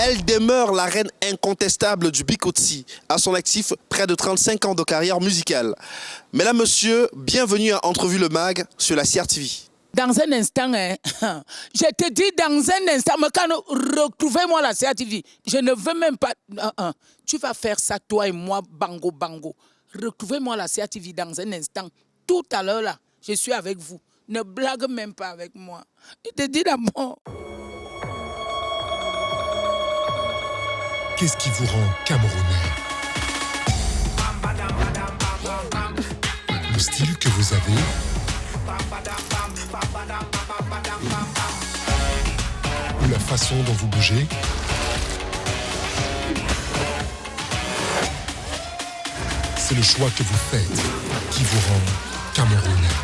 Elle demeure la reine incontestable du Bikotsi. À son actif, près de 35 ans de carrière musicale. Mesdames, Messieurs, bienvenue à Entrevue le Mag sur la CRTV. Dans un instant, je te dis dans un instant, retrouvez-moi la CRTV. Je ne veux même pas... Tu vas faire ça, toi et moi, bango, bango. Retrouvez-moi la CRTV dans un instant. Tout à l'heure, là, je suis avec vous. Ne blague même pas avec moi. Je te dis d'amour. Qu'est-ce qui vous rend camerounais? Le style que vous avez? Ou la façon dont vous bougez? C'est le choix que vous faites qui vous rend camerounais.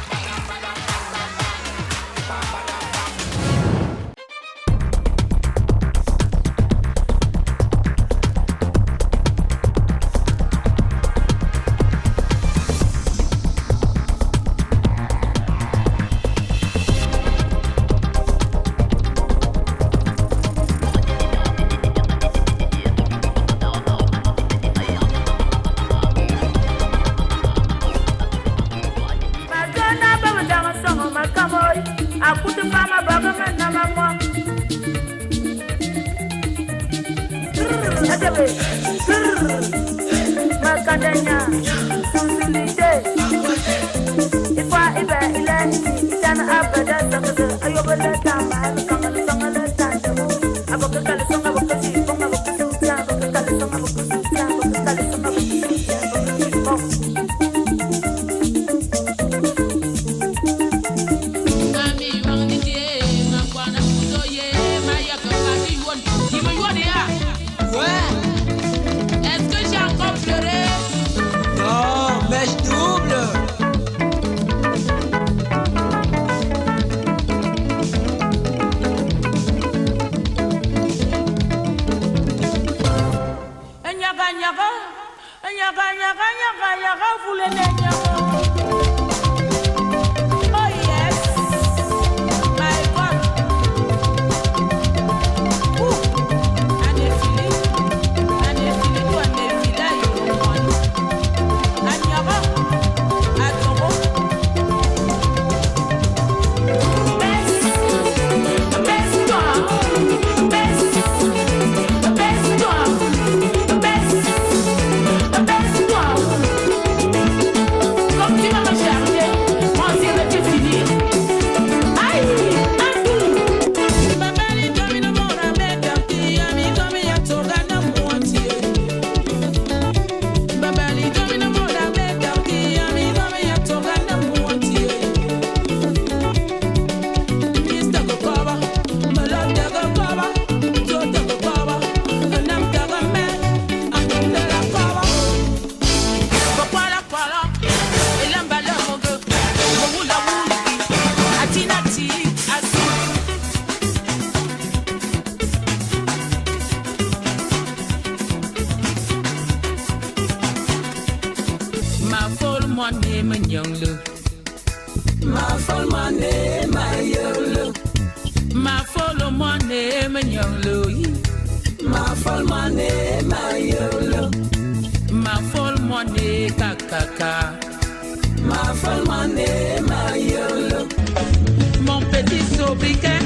Mon petit sobriquet,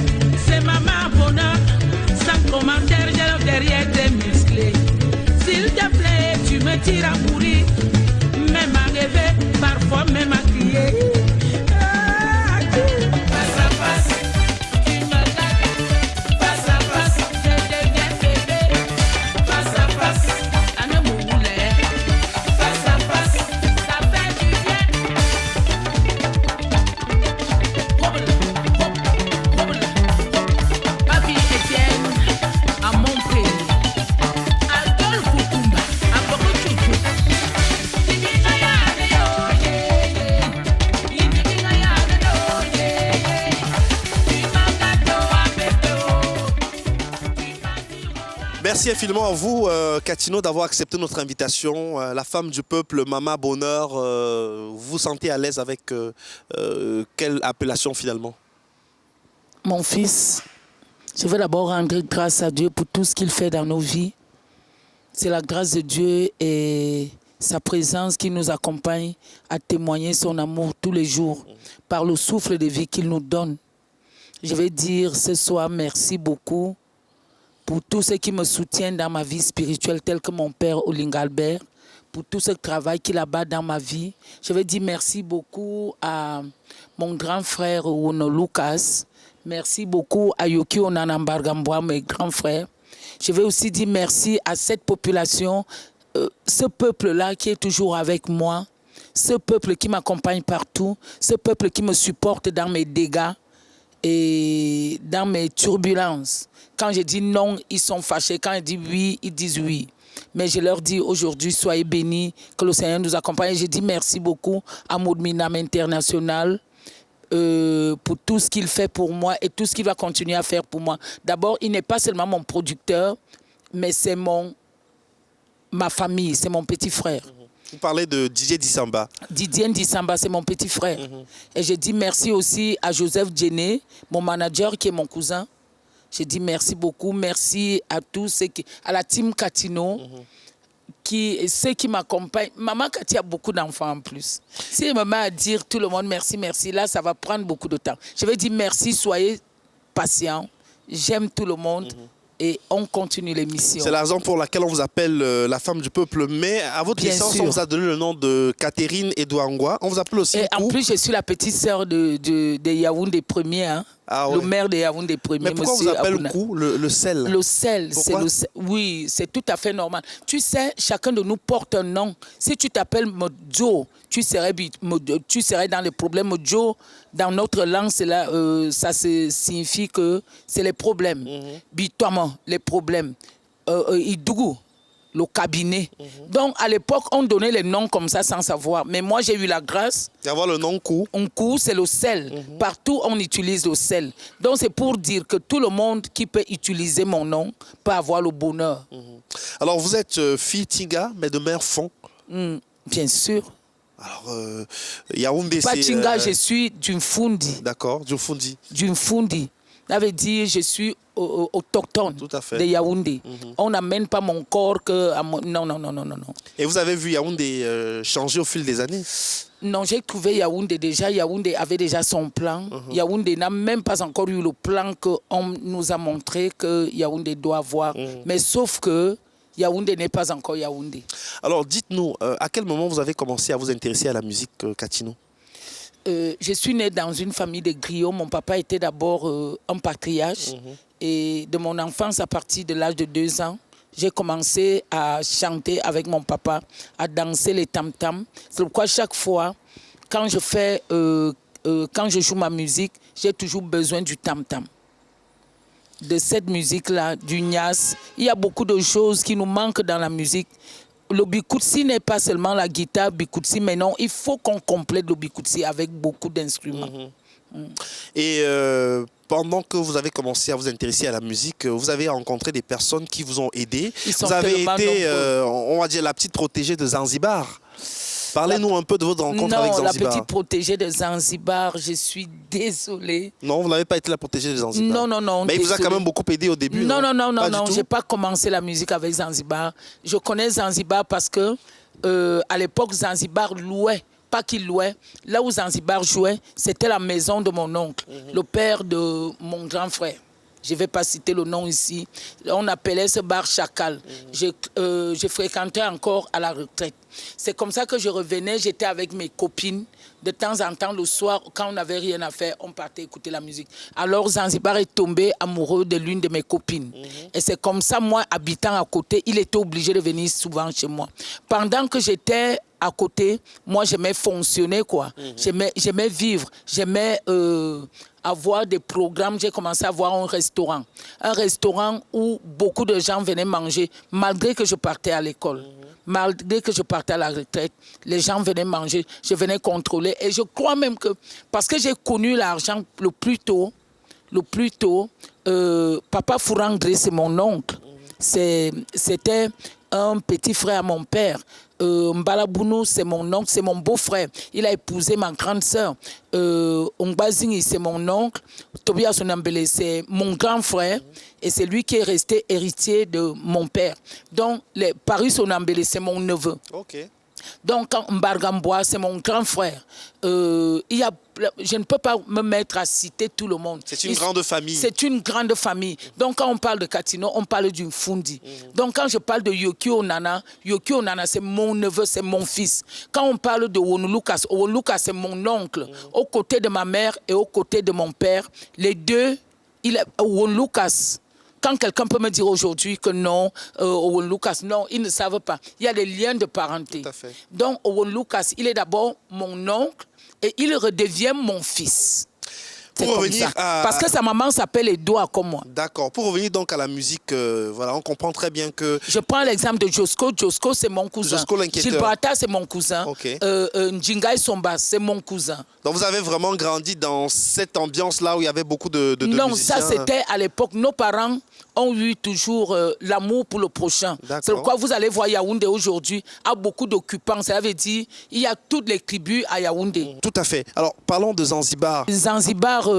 c'est maman bonheur. Sans commentaire, j'ai le derrière des musclés. S'il te plaît, tu me tires à mourir. Même à rêver, parfois même à crier. Face à face, tu me gâtes. Face à face, je deviens bébé. Face à face, à ne mouler. Face à face, ça fait du bien. Papi Etienne, à mon pays. Adolphe Kumba, à Bokochoukou. Merci infiniment à vous, Katino, d'avoir accepté notre invitation. La femme du peuple, Mama Bonheur, vous vous sentez à l'aise avec quelle appellation finalement? Mon fils, Je veux d'abord rendre grâce à Dieu pour tout ce qu'il fait dans nos vies. C'est la grâce de Dieu et sa présence qui nous accompagne à témoigner son amour tous les jours par le souffle de vie qu'il nous donne. Je vais dire ce soir merci beaucoup pour tous ceux qui me soutiennent dans ma vie spirituelle, tel que mon père Olinga Albert, pour tout ce travail qu'il abat dans ma vie. Je vais dire merci beaucoup à mon grand frère Wono Lucas. Merci beaucoup à Yoki Onanambargamboa, mes grands frères. Je vais aussi dire merci à cette population, ce peuple-là qui est toujours avec moi, ce peuple qui m'accompagne partout, ce peuple qui me supporte dans mes dégâts et dans mes turbulences. Quand je dis non, ils sont fâchés. Quand je dis oui, ils disent oui. Mais je leur dis aujourd'hui, soyez bénis, que le Seigneur nous accompagne. Je dis merci beaucoup à Moudminam International pour tout ce qu'il fait pour moi et tout ce qu'il va continuer à faire pour moi. D'abord, il n'est pas seulement mon producteur, mais c'est ma famille, c'est mon petit frère. Vous parlez de Didier Dissamba. Didier Dissamba, c'est mon petit frère. Et je dis merci aussi à Joseph Djené, mon manager qui est mon cousin. Je dis merci beaucoup, merci à tous, à la team Catino, ceux qui m'accompagnent. Maman Cathy a beaucoup d'enfants en plus. Si elle me met à dire tout le monde merci, merci, là, ça va prendre beaucoup de temps. Je vais dire merci, soyez patients. J'aime tout le monde. Et on continue l'émission. C'est la raison pour laquelle on vous appelle la femme du peuple. Mais à votre Bien naissance, sûr. on vous a donné le nom de Catherine Edouangwa. On vous appelle aussi Et en plus, je suis la petite sœur de Yaoundé Premier, hein. Ah ouais. Le maire de Yaoundé Premier. Mais pourquoi on vous appelle le sel? Le sel, c'est Pourquoi? le sel. Oui, c'est tout à fait normal. Tu sais, chacun de nous porte un nom. Si tu t'appelles Mojo, tu serais dans les problèmes. Mojo, dans notre langue, ça signifie que c'est les problèmes. Bitoma, les problèmes. Idougou, le cabinet. Donc, à l'époque, on donnait les noms comme ça sans savoir. Mais moi, j'ai eu la grâce. D'avoir le nom Kou. Nkou, c'est le sel. Partout, on utilise le sel. Donc, c'est pour dire que tout le monde qui peut utiliser mon nom peut avoir le bonheur. Alors, vous êtes fille Tinga, mais de mère fond. Bien sûr. Alors, Yaoundé, Pas c'est... Tinga, je suis d'une Fundi. D'accord, du Fundi. D'une Fundi. Ça veut dire je suis autochtone Tout à fait. de Yaoundé. On n'amène pas mon corps que... Non. Et vous avez vu Yaoundé changer au fil des années? Non, j'ai trouvé Yaoundé déjà. Yaoundé avait déjà son plan. Yaoundé n'a même pas encore eu le plan qu'on nous a montré que Yaoundé doit avoir. Mais sauf que Yaoundé n'est pas encore Yaoundé. Alors, dites-nous, à quel moment vous avez commencé à vous intéresser à la musique Catino? Je suis née dans une famille de griots. Mon papa était d'abord un patriarche. Et de mon enfance, à partir de l'âge de 2 ans, j'ai commencé à chanter avec mon papa, à danser les tam-tams. C'est pourquoi chaque fois, quand je joue ma musique, j'ai toujours besoin du tam-tam. De cette musique-là, du nyas. Il y a beaucoup de choses qui nous manquent dans la musique. Le bikoutsi n'est pas seulement la guitare bikoutsi, mais non, il faut qu'on complète le bikoutsi avec beaucoup d'instruments. Et pendant que vous avez commencé à vous intéresser à la musique, vous avez rencontré des personnes qui vous ont aidé. Vous avez été, on va dire, la petite protégée de Zanzibar. Parlez-nous un peu de votre rencontre avec Zanzibar. Non, la petite protégée de Zanzibar, je suis désolée. Non, vous n'avez pas été la protégée de Zanzibar. Non. Mais il vous a quand même beaucoup aidé au début. Non, Pas du tout? je n'ai pas commencé la musique avec Zanzibar. Je connais Zanzibar parce que à l'époque, Zanzibar louait. Pas qu'il louait. Là où Zanzibar jouait, c'était la maison de mon oncle, le père de mon grand frère. Je ne vais pas citer le nom ici. On appelait ce bar Chacal. Je fréquentais encore à la retraite. C'est comme ça que je revenais, j'étais avec mes copines. De temps en temps, le soir, quand on n'avait rien à faire, on partait écouter la musique. Alors Zanzibar est tombé amoureux de l'une de mes copines. Et c'est comme ça, moi, habitant à côté, il était obligé de venir souvent chez moi. Pendant que j'étais à côté, moi, j'aimais fonctionner, quoi. J'aimais vivre, j'aimais avoir des programmes. J'ai commencé à avoir un restaurant où beaucoup de gens venaient manger, malgré que je partais à l'école. Malgré que je partais à la retraite, les gens venaient manger, je venais contrôler. Et je crois même que, parce que j'ai connu l'argent le plus tôt, Papa Fourandré, c'est mon oncle. C'était un petit frère à mon père. Mbalabounou, c'est mon oncle, c'est mon beau-frère. Il a épousé ma grande sœur. Ongbazini, c'est mon oncle. Tobias Onambele, c'est mon grand frère. Et c'est lui qui est resté héritier de mon père. Donc, Paris Onambele, c'est mon neveu. Ok. Donc, Mbargambois, c'est mon grand frère. Je ne peux pas me mettre à citer tout le monde. C'est une grande famille. C'est une grande famille. Donc, quand on parle de Katino, on parle d'une Fundi. Donc, quand je parle de Yoki Onana, c'est mon neveu, c'est mon fils. Quand on parle de Wonulukas, Wonulukas, c'est mon oncle. Aux côtés de ma mère et aux côtés de mon père, les deux, Wonulukas. Quand quelqu'un peut me dire aujourd'hui que non, Owen Lucas, non, ils ne savent pas. Il y a des liens de parenté. Tout à fait. Donc, Owen Lucas, il est d'abord mon oncle et il redevient mon fils. Pour revenir Parce que sa maman s'appelle Edouard comme moi. D'accord. Pour revenir donc à la musique, voilà, on comprend très bien que... Je prends l'exemple de Josco. Josco, c'est mon cousin. Josco l'inquiéteur. Gilberta, c'est mon cousin. Okay. Njingai Somba, c'est mon cousin. Donc vous avez vraiment grandi dans cette ambiance-là où il y avait beaucoup de non, musiciens. Ça c'était à l'époque. Nos parents ont eu toujours l'amour pour le prochain. C'est pourquoi vous allez voir Yaoundé aujourd'hui a beaucoup d'occupants. Ça veut dire il y a toutes les tribus à Yaoundé. Tout à fait. Alors parlons de Zanzibar. Zanzibar,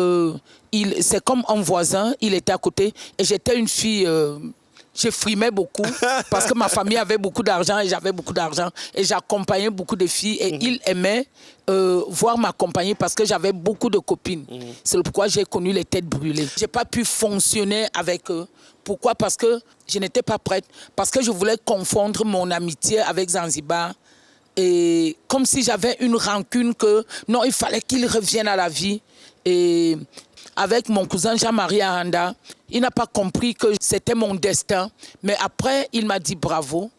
c'est comme un voisin. Il était à côté et j'étais une fille... je frimais beaucoup parce que ma famille avait beaucoup d'argent et j'avais beaucoup d'argent. Et j'accompagnais beaucoup de filles et ils aimaient voir m'accompagner parce que j'avais beaucoup de copines. C'est pourquoi j'ai connu les têtes brûlées. Je n'ai pas pu fonctionner avec eux. Pourquoi? Parce que je n'étais pas prête. Parce que je voulais confondre mon amitié avec Zanzibar. Et comme si j'avais une rancune que non, il fallait qu'il revienne à la vie. Et avec mon cousin Jean-Marie Aranda, il n'a pas compris que c'était mon destin. Mais après, il m'a dit bravo.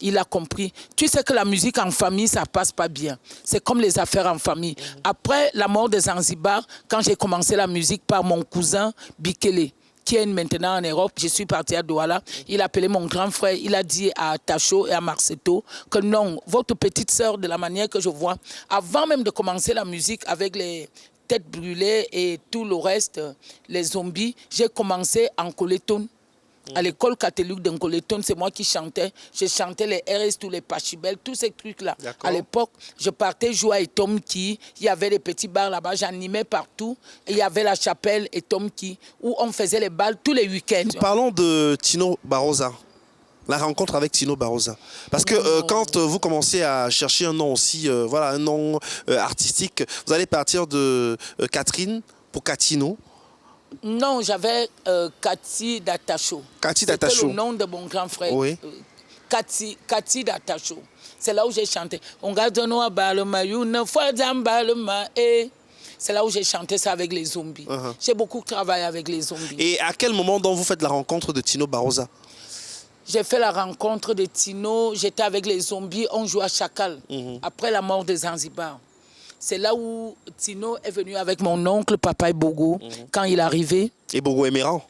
Il a compris. Tu sais que la musique en famille, ça passe pas bien. C'est comme les affaires en famille. Après la mort de Zanzibar, quand j'ai commencé la musique par mon cousin Bikele, qui est maintenant en Europe, je suis partie à Douala. Il a appelé mon grand frère, il a dit à Tacho et à Marceto que non, votre petite sœur, de la manière que je vois, avant même de commencer la musique avec les têtes brûlées et tout le reste, les zombies, j'ai commencé en Coleton. À l'école catholique d'Encoleton, c'est moi qui chantais. Je chantais les RS, tous les Pachibel, tous ces trucs-là. À l'époque, je partais jouer à Etomki. Il y avait des petits bars là-bas, j'animais partout. Et il y avait la chapelle Etomki, où on faisait les balles tous les week-ends. Parlons de Tino Barosa. La rencontre avec Tino Barosa. Parce que quand vous commencez à chercher un nom aussi, voilà, un nom artistique, vous allez partir de Catherine pour Catino. Non, j'avais Cathy Datacho. Cathy Datacho. C'était le nom de mon grand frère. Oui. Cathy Datacho. C'est là où j'ai chanté. On garde nous à Balma, une fois dans Balma, et c'est là où j'ai chanté ça avec les zombies. J'ai beaucoup travaillé avec les zombies. Et à quel moment donc vous faites la rencontre de Tino Barosa? J'ai fait la rencontre de Tino, j'étais avec les zombies, on jouait à Chacal, après la mort de Zanzibar. C'est là où Tino est venu avec mon oncle, Papa Ebogo, quand il est arrivé. Ebogo Emeran.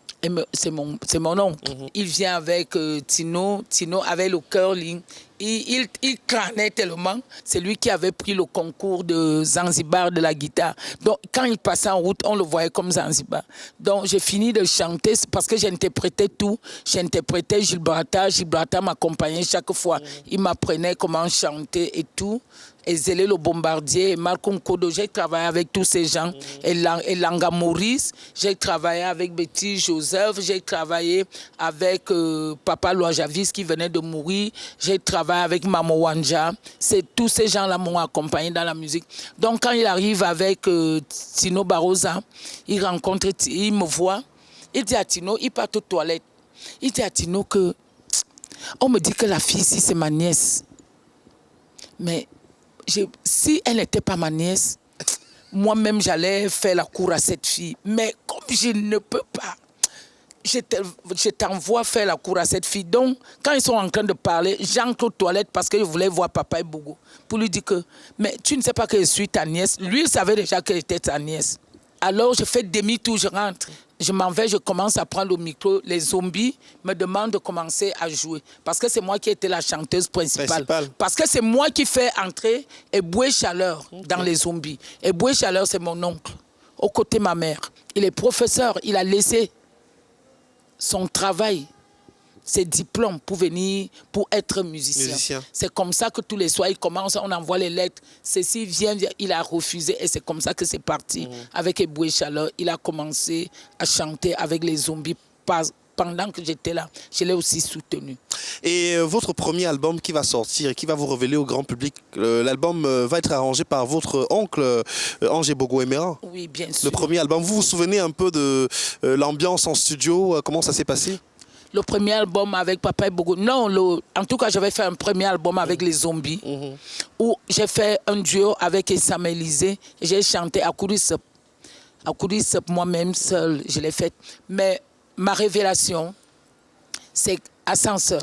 C'est mon oncle. Il vient avec Tino. Tino avait le curling. Il crânait tellement. C'est lui qui avait pris le concours de Zanzibar de la guitare. Donc, quand il passait en route, on le voyait comme Zanzibar. Donc, j'ai fini de chanter parce que j'interprétais tout. J'interprétais Gilberta. Gilberta m'accompagnait chaque fois. Il m'apprenait comment chanter et tout. Et Zélé le Bombardier, Malcolm Kodo, j'ai travaillé avec tous ces gens. Et Langa Maurice, j'ai travaillé avec Betty Joseph, j'ai travaillé avec Papa Loajavis qui venait de mourir, j'ai travaillé avec Mamo Wanja. Tous ces gens-là m'ont accompagné dans la musique. Donc quand il arrive avec Tino Barosa, il me voit, il dit à Tino, il part aux toilettes. Il dit à Tino que, on me dit que la fille ici c'est ma nièce. Mais si elle n'était pas ma nièce, moi-même j'allais faire la cour à cette fille. Mais comme je ne peux pas, je t'envoie faire la cour à cette fille. Donc, quand ils sont en train de parler, j'entre aux toilettes parce que je voulais voir Papa Ebogo. Pour lui dire que, mais tu ne sais pas que je suis ta nièce. Lui, il savait déjà qu'elle était ta nièce. Alors, je fais demi-tour, je rentre. Je m'en vais, je commence à prendre le micro. Les zombies me demandent de commencer à jouer. Parce que c'est moi qui étais la chanteuse principale. Parce que c'est moi qui fais entrer Eboué Chaleur dans les zombies. Eboué Chaleur, c'est mon oncle, aux côtés de ma mère. Il est professeur, il a laissé son travail ses diplômes pour venir, pour être musicien. C'est comme ça que tous les soirs, il commence, on envoie les lettres. Ceci vient, il a refusé et c'est comme ça que c'est parti. Avec Eboué Chaleur, il a commencé à chanter avec les Zombies. Pendant que j'étais là, je l'ai aussi soutenu. Et votre premier album qui va sortir et qui va vous révéler au grand public, l'album va être arrangé par votre oncle Angé Bogo Emera. Oui, bien sûr. Le premier album, vous vous souvenez un peu de l'ambiance en studio, comment ça s'est passé? Le premier album avec Papa Bogo, non, en tout cas j'avais fait un premier album avec les Zombies, où j'ai fait un duo avec Essam Élysée, j'ai chanté à Koudissep. À Koudissep, moi-même seul, je l'ai fait. Mais ma révélation, c'est Ascenseur.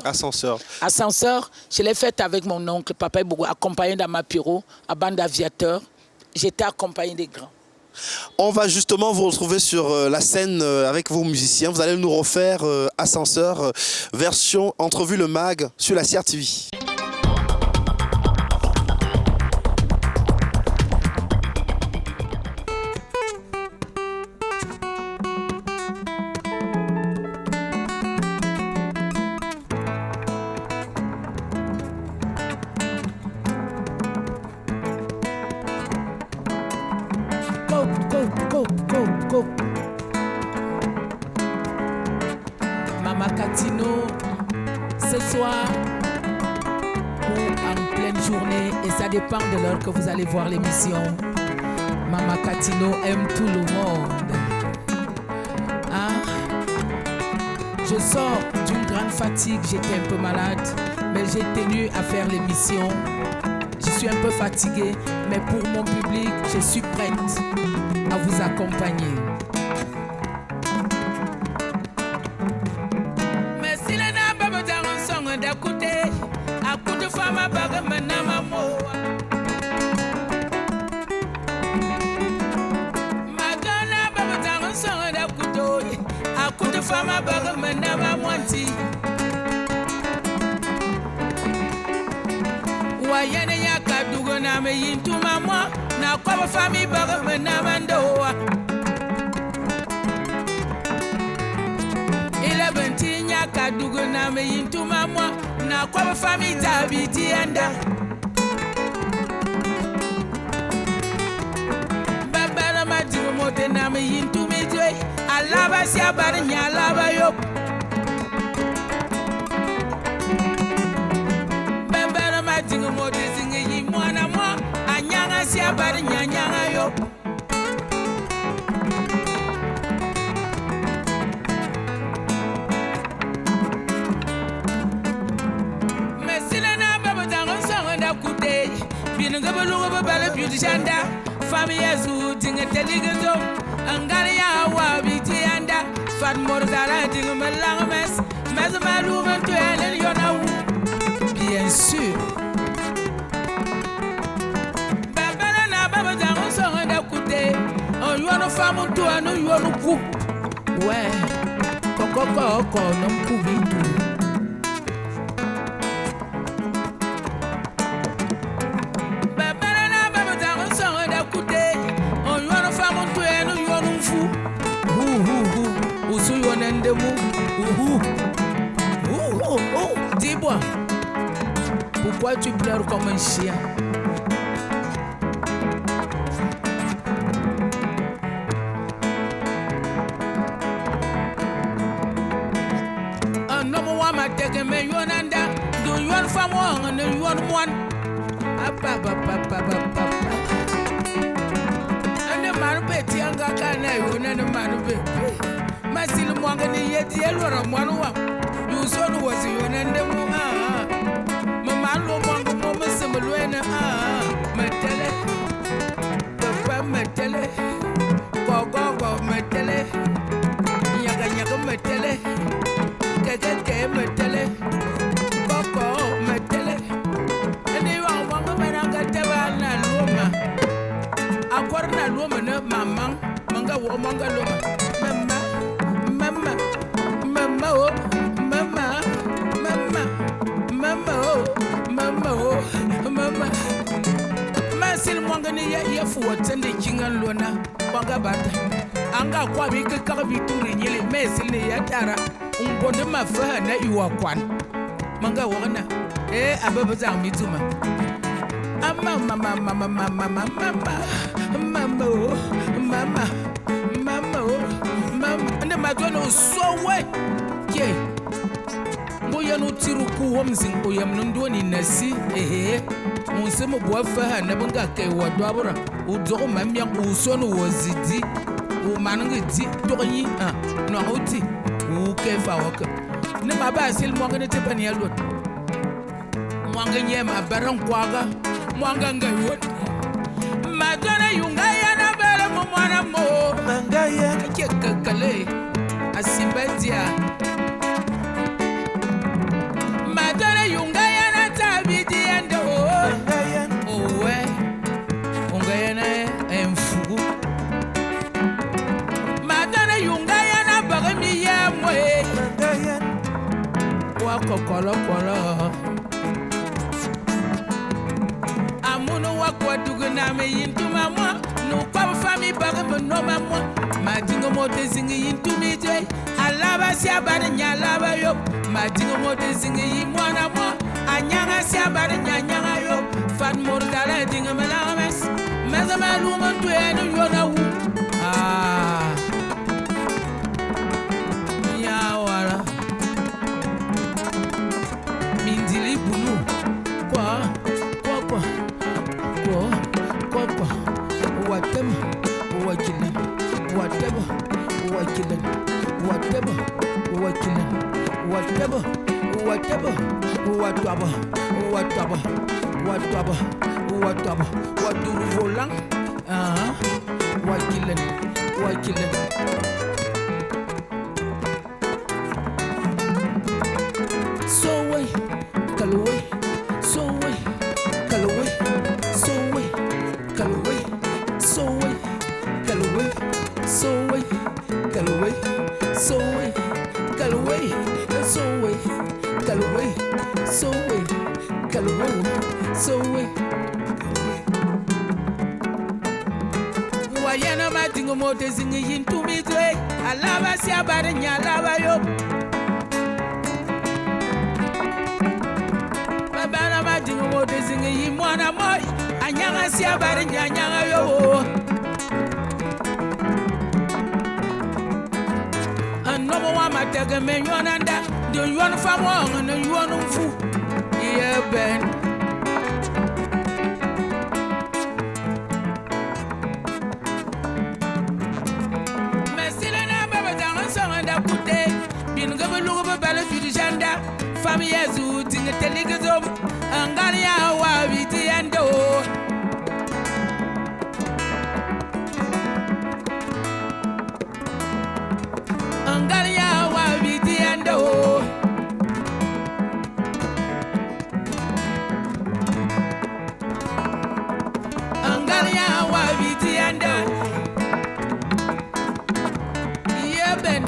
Ascenseur, je l'ai faite avec mon oncle, Papa Bogo, accompagné d'Amapiro, à bande d'aviateurs. J'étais accompagné des grands. On va justement vous retrouver sur la scène avec vos musiciens. Vous allez nous refaire Ascenseur, version Entrevue le Mag sur la CRTV. Go. Mama Catino, ce soir ou en pleine journée, et ça dépend de l'heure que vous allez voir l'émission. Mama Catino aime tout le monde. Hein? Je sors d'une grande fatigue, j'étais un peu malade, mais j'ai tenu à faire l'émission. Je suis un peu fatiguée, mais pour mon public, je suis prête à vous accompagner. Mais si les nabas me donnent un son d'écouter, à coup de femme à bague, maintenant ma moua. Ma gana ba me donnent un son d'écouter, à coup de femme à bague, maintenant ma moitié. Wayane ya kadugo na me yintu mama na kwa fami baga mena mandoa ile bentinya kadugo na me yintu mama na kwa fami tabiti anda babala madigo mote na me yintu midwe alaba sia barnya alaba yo Dingo mo desinge yi mwana mo anyanga si abari nyanyanga yo Mesila na baba dango songo da kude binga bulu baba beauty janda famille zu dinga teligezo angari ya wa biti anda fat morzala dinga malanga mes malu to elen yona bien sûr. On y a femme tout à nous, y a nous coup. Ouais, coco, non coubi. Babana, babana, sang d'écouter. On y a femme tout à nous, y a nous fou. Ou sous yon endemou. Dis-moi, pourquoi tu pleures comme un chien? Me yonanda do yon famo and yon one and the man betty anga kana yon and the man baby masil mwangani yeti elora mwanwa you son was yon and the mama lo mwango mama semulwena metele papa metele gogo metele yaga metele keke metele koko metele ene wa wanga meranga teba na loma akwar na loma na mama manga wo manga loma mama oh mama masil mwanga ni ya fuwa tende kingan lona wanga bata anga kwa bi ka bi turi nyele mesil ne ya tara bonde ma fa na iwa kwan. Manga wana. Ababa za mituma. Mama. And my daughter so way. Yeah. Moya no tiruku womzing oyam nundoni nasi. Monsemo boafa na banga ke wadwabura. Udo mamya usono wazidi. Umanangi di toyi no oti. Ukefa waka. Ne maba sil mwanga te pani alot. Mwanga nyema baran kwaga. Mwanga ngayot. Madonna yunga yana bere mo mwana mo. Mangaya kekakale. Asimbadia. Madonna yunga yana tabidi endo. Mangaya. Owe. Unga yana emfugu. Madonna yunga yana bagami ya mwe. Mangaya. Wako kolo. Kwa duguna me yintu mama no kwa fami baga no mama madingo mote zingi yintu mi je alaba sia bada nyalaba yo madingo mote zingi yimwana mo anyanga sia bada nyanya yo fan mordala dinga melames mezama luma to eno yona wu ya wala mindili bunu kwa whatever, what do volant? What killing? So way, Kalaway, so way, Kalaway, so way, Kalaway, so way, Kalaway, so way, Kalaway, so way, Kalaway, so way, Kalaway, so way, Kalaway, so way. Wayana madingo mote zingi yintu midwe, alaba siya bada nyalaba yo. Babana madingo mote zingi yimwana moy, anyanga siya bada nyanyanga yo. Anomo wa matege me yonanda, do yon famong no yon fu. Yeah ben. Famille zu tinga teligazom angalia wa vitiando angalia wa vitiando angalia wa vitiando yeben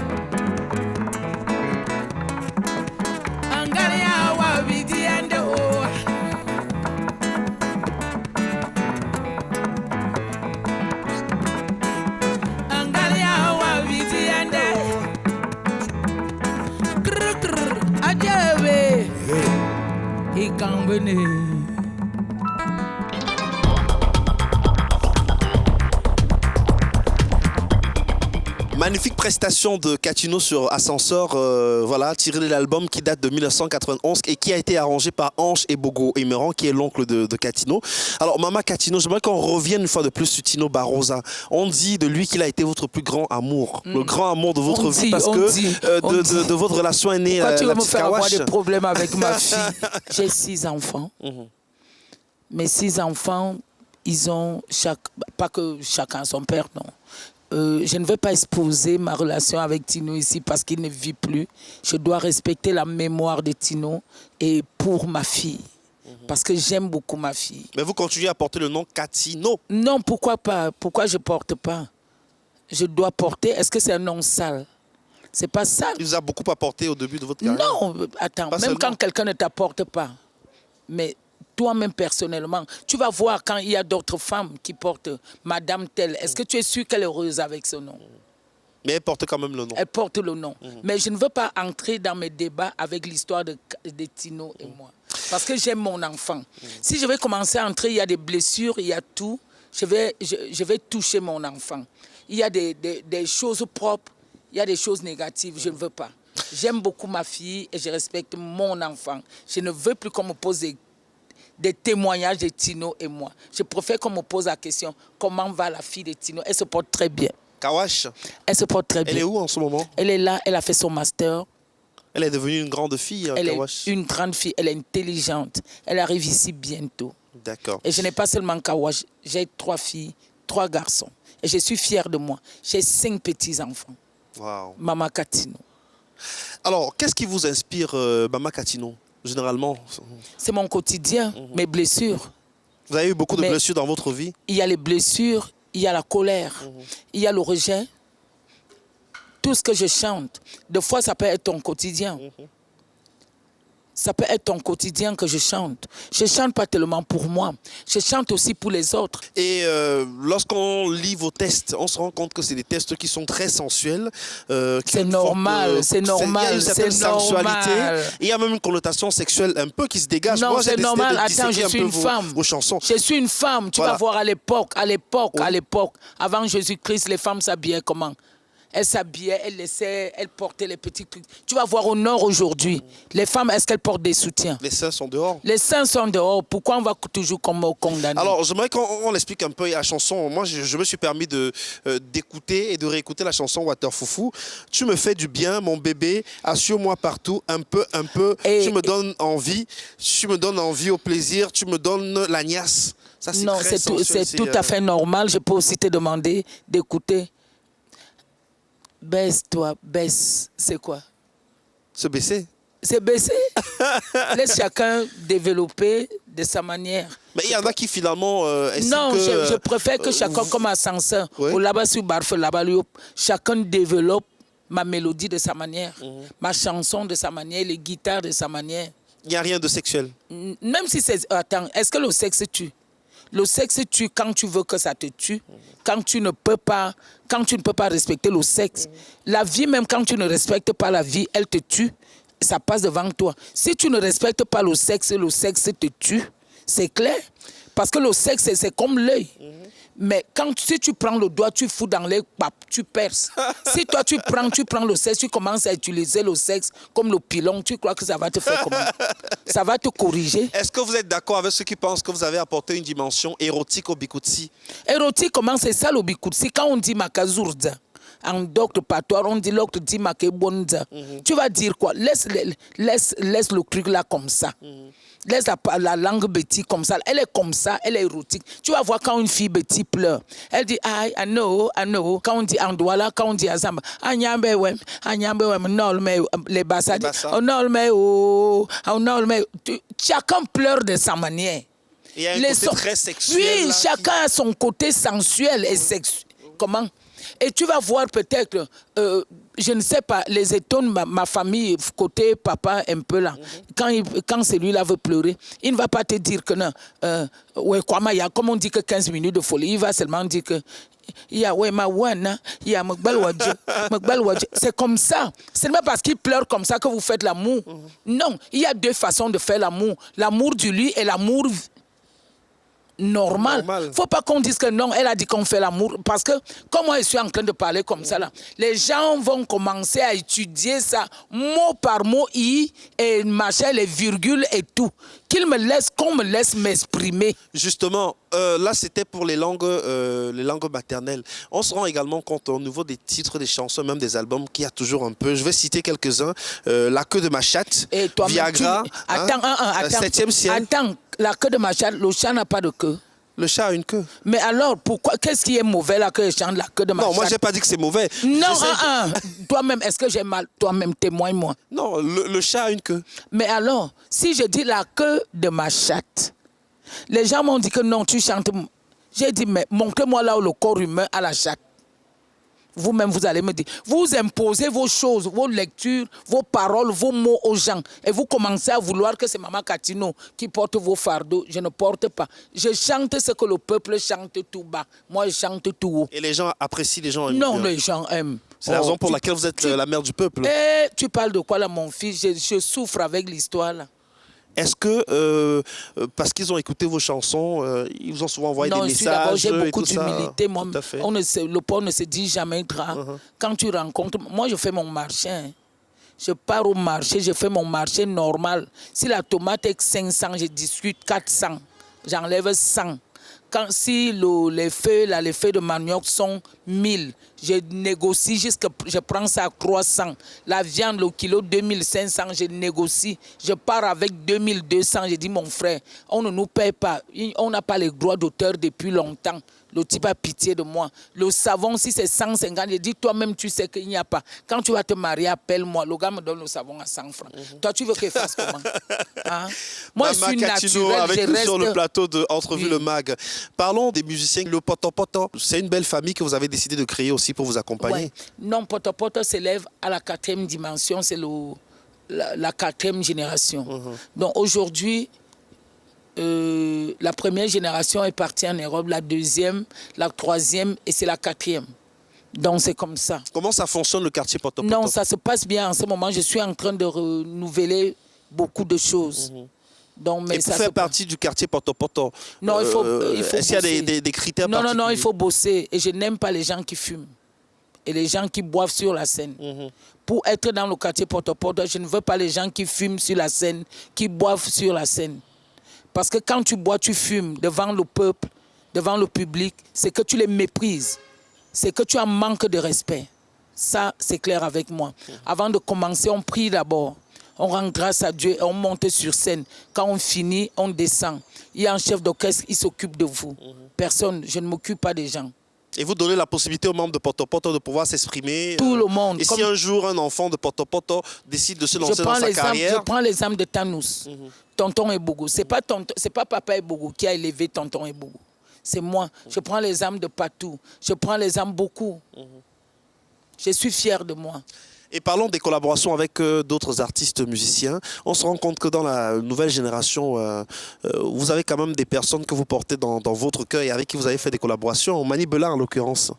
Magnifique prestation de Katino sur Ascenseur, voilà, tiré de l'album qui date de 1991 et qui a été arrangé par Ange et Bogo Emeran, qui est l'oncle de Katino. Alors, Mama Katino, j'aimerais qu'on revienne une fois de plus sur Tino Barroza. On dit de lui qu'il a été votre plus grand amour, le grand amour de votre vie, parce que de votre relation est née la petite Kawash. Pourquoi tu veux me faire avoir des problèmes avec ma fille? J'ai 6 enfants. Mes 6 enfants, ils ont pas que chacun son père, non. Je ne vais pas exposer ma relation avec Tino ici parce qu'il ne vit plus. Je dois respecter la mémoire de Tino et pour ma fille. Parce que j'aime beaucoup ma fille. Mais vous continuez à porter le nom Katino? Non, pourquoi pas? Pourquoi je ne porte pas? Je dois porter. Est-ce que c'est un nom sale? C'est pas sale. Il vous a beaucoup apporté au début de votre carrière? Non, attends. Pas même seulement. Quand quelqu'un ne t'apporte pas. Mais toi-même personnellement, tu vas voir quand il y a d'autres femmes qui portent Madame telle. Est-ce que tu es sûr qu'elle est heureuse avec ce nom? Mais elle porte quand même le nom. Elle porte le nom. Mais je ne veux pas entrer dans mes débats avec l'histoire de Tino et moi. Parce que j'aime mon enfant. Si je vais commencer à entrer, il y a des blessures, il y a tout. Je vais toucher mon enfant. Il y a des choses propres, il y a des choses négatives. Je ne veux pas. J'aime beaucoup ma fille et je respecte mon enfant. Je ne veux plus qu'on me pose des témoignages de Tino et moi. Je préfère qu'on me pose la question, comment va la fille de Tino? Elle se porte très bien. Kawash. Elle se porte très bien. Elle est où en ce moment? Elle est là, elle a fait son master. Elle est devenue une grande fille, Elle Kawash. est une grande fille, elle est intelligente. Elle arrive ici bientôt. D'accord. Et je n'ai pas seulement Kawash, j'ai 3 filles, 3 garçons. Et je suis fière de moi. J'ai 5 petits-enfants. Wow. Mama Katino. Alors, qu'est-ce qui vous inspire, Mama Katino, généralement? C'est mon quotidien, mes blessures. Vous avez eu beaucoup de blessures dans votre vie? Il y a les blessures, il y a la colère, il y a le rejet. Tout ce que je chante, des fois ça peut être ton quotidien. Ça peut être ton quotidien que je chante. Je ne chante pas tellement pour moi. Je chante aussi pour les autres. Et lorsqu'on lit vos tests, on se rend compte que c'est des tests qui sont très sensuels. C'est normal, c'est normal. Il y a une certaine sensualité. Il y a même une connotation sexuelle un peu qui se dégage. Non, c'est normal. Attends, je suis une femme. Vos chansons. Je suis une femme. Tu vas voir à l'époque, avant Jésus-Christ, les femmes s'habillaient comment? Elle s'habillait, elle portait les petits trucs. Tu vas voir au nord aujourd'hui, les femmes, est-ce qu'elles portent des soutiens? Les seins sont dehors. Les seins sont dehors. Pourquoi on va toujours condamner? Alors, j'aimerais qu'on explique un peu la chanson. Moi, je me suis permis d'écouter et de réécouter la chanson Water Foufou. Tu me fais du bien, mon bébé. Assure-moi partout, un peu. Et, tu me donnes envie. Tu me donnes envie au plaisir. Tu me donnes la niasse. Ça, c'est très sensuel. C'est tout à fait normal. Je peux aussi te demander d'écouter. Baisse-toi, baisse, c'est quoi? Se baisser. C'est baisser. Laisse chacun développer de sa manière. Mais il y en a qui finalement... non, je préfère que chacun, comme ascenseur, ou là-bas sur Barfe, là-bas, chacun développe ma mélodie de sa manière, ma chanson de sa manière, les guitares de sa manière. Il n'y a rien de sexuel. Même si c'est... Attends, est-ce que le sexe tue? Le sexe tue quand tu veux que ça te tue, quand tu ne peux pas respecter le sexe. La vie, même quand tu ne respectes pas la vie, elle te tue, ça passe devant toi. Si tu ne respectes pas le sexe te tue, c'est clair. Parce que le sexe, c'est comme l'œil. Mais si tu prends le doigt, tu fous dans l'œil, tu perces. Si toi, tu prends le sexe, tu commences à utiliser le sexe comme le pilon, tu crois que ça va te faire comment? Ça va te corriger. Est-ce que vous êtes d'accord avec ceux qui pensent que vous avez apporté une dimension érotique au Bikutsi? Érotique, comment c'est ça le Bikutsi? Quand on dit Makazurza, en docte patoire, on dit l'autre dit Makebonza. Tu vas dire quoi? Laisse le truc là comme ça. Laisse la langue Betty comme ça. Elle est comme ça, elle est érotique. Tu vas voir quand une fille Betty pleure. Elle dit, I know. Quand on dit Andouala, quand on dit Azamba, Anyambe wem, nol me, les bassas, nol me, chacun pleure de sa manière. Il y a un côté très sexuel. Oui, là, chacun a son côté sensuel et sexuel. Comment? Et tu vas voir peut-être, je ne sais pas, les étonnes, ma famille, côté papa, un peu là. Quand celui-là veut pleurer, il ne va pas te dire que non. Comme on dit que 15 minutes de folie, il va seulement dire que c'est comme ça. Ce n'est pas parce qu'il pleure comme ça que vous faites l'amour. Non, il y a 2 façons de faire l'amour. L'amour du lit et l'amour normal. Il ne faut pas qu'on dise que non, elle a dit qu'on fait l'amour. Parce que, comme moi, je suis en train de parler comme ça, là, les gens vont commencer à étudier ça mot par mot, et machin, les virgules et tout. Qu'on me laisse m'exprimer. Justement, là, c'était pour les langues maternelles. On se rend également compte au niveau des titres, des chansons, même des albums, qu'il y a toujours un peu. Je vais citer quelques-uns. La queue de ma chatte, Viagra, attends, 7e ciel. Attends, la queue de ma chatte, le chat n'a pas de queue. Le chat a une queue. Mais alors, pourquoi? Qu'est-ce qui est mauvais là que je chante la queue de ma chatte? Non, moi, je n'ai pas dit que c'est mauvais. Non, toi-même, est-ce que j'ai mal? Toi-même, témoigne-moi. Non, le chat a une queue. Mais alors, si je dis la queue de ma chatte, les gens m'ont dit que non, tu chantes. J'ai dit, mais montrez-moi là où le corps humain a la chatte. Vous-même, vous allez me dire, vous imposez vos choses, vos lectures, vos paroles, vos mots aux gens. Et vous commencez à vouloir que c'est Mama Katino qui porte vos fardeaux. Je ne porte pas. Je chante ce que le peuple chante tout bas. Moi, je chante tout haut. Et les gens apprécient, les gens aiment. Non, les gens aiment. C'est la raison pour laquelle vous êtes la mère du peuple. Et tu parles de quoi là, mon fils? Je souffre avec l'histoire là. Est-ce que, parce qu'ils ont écouté vos chansons, ils vous ont souvent envoyé des messages? J'ai beaucoup d'humilité. Le pauvre ne se dit jamais gras. Quand tu rencontres... Moi, je fais mon marché. Hein. Je pars au marché, je fais mon marché normal. Si la tomate est 500, je discute 400. J'enlève 100. Si les feuilles de manioc sont 1000, je négocie jusqu'à je prends ça à 300. La viande, le kilo 2500, je négocie. Je pars avec 2200. Je dis, mon frère, on ne nous paye pas. On n'a pas les droits d'auteur depuis longtemps. Le type a pitié de moi. Le savon, si c'est 150, je dis, toi-même, tu sais qu'il n'y a pas. Quand tu vas te marier, appelle-moi. Le gars me donne le savon à 100 francs. Toi, tu veux qu'il fasse comment? Hein? Moi, je suis naturelle. Avec nous sur le plateau de Entrevue le Mag. Parlons des musiciens. Le Poto Poto, c'est une belle famille que vous avez décidé de créer aussi pour vous accompagner. Ouais. Non, Poto Poto s'élève à la 4e dimension. C'est la 4e génération. Donc aujourd'hui, la première génération est partie en Europe, la 2e, la 3e et c'est la 4e. Donc c'est comme ça. Comment ça fonctionne le quartier Poto Poto? Non, ça se passe bien. En ce moment, je suis en train de renouveler beaucoup de choses. Donc, mais et pour faire partie du quartier Poto Poto, non, il faut est-ce qu'il y a des critères particuliers? Non, il faut bosser. Et je n'aime pas les gens qui fument et les gens qui boivent sur la scène. Pour être dans le quartier Poto Poto, je ne veux pas les gens qui fument sur la scène, qui boivent sur la scène. Parce que quand tu bois, tu fumes devant le peuple, devant le public, c'est que tu les méprises. C'est que tu as un manque de respect. Ça, c'est clair avec moi. Avant de commencer, on prie d'abord. On rend grâce à Dieu et on monte sur scène. Quand on finit, on descend. Il y a un chef d'orchestre, il s'occupe de vous. Personne, je ne m'occupe pas des gens. Et vous donnez la possibilité aux membres de Poto Poto de pouvoir s'exprimer. Tout le monde. Et si un jour un enfant de Poto Poto décide de se lancer dans sa carrière... Je prends l'exemple de Tanous, Tonton Ebougou. Ce n'est pas Papa Ebougou qui a élevé Tonton Ebougou. C'est moi. Je prends l'exemple de Patou. Je prends l'exemple beaucoup. Je suis fière de moi. Et parlons des collaborations avec d'autres artistes musiciens. On se rend compte que dans la nouvelle génération, vous avez quand même des personnes que vous portez dans votre cœur et avec qui vous avez fait des collaborations. Mani Bella, en l'occurrence.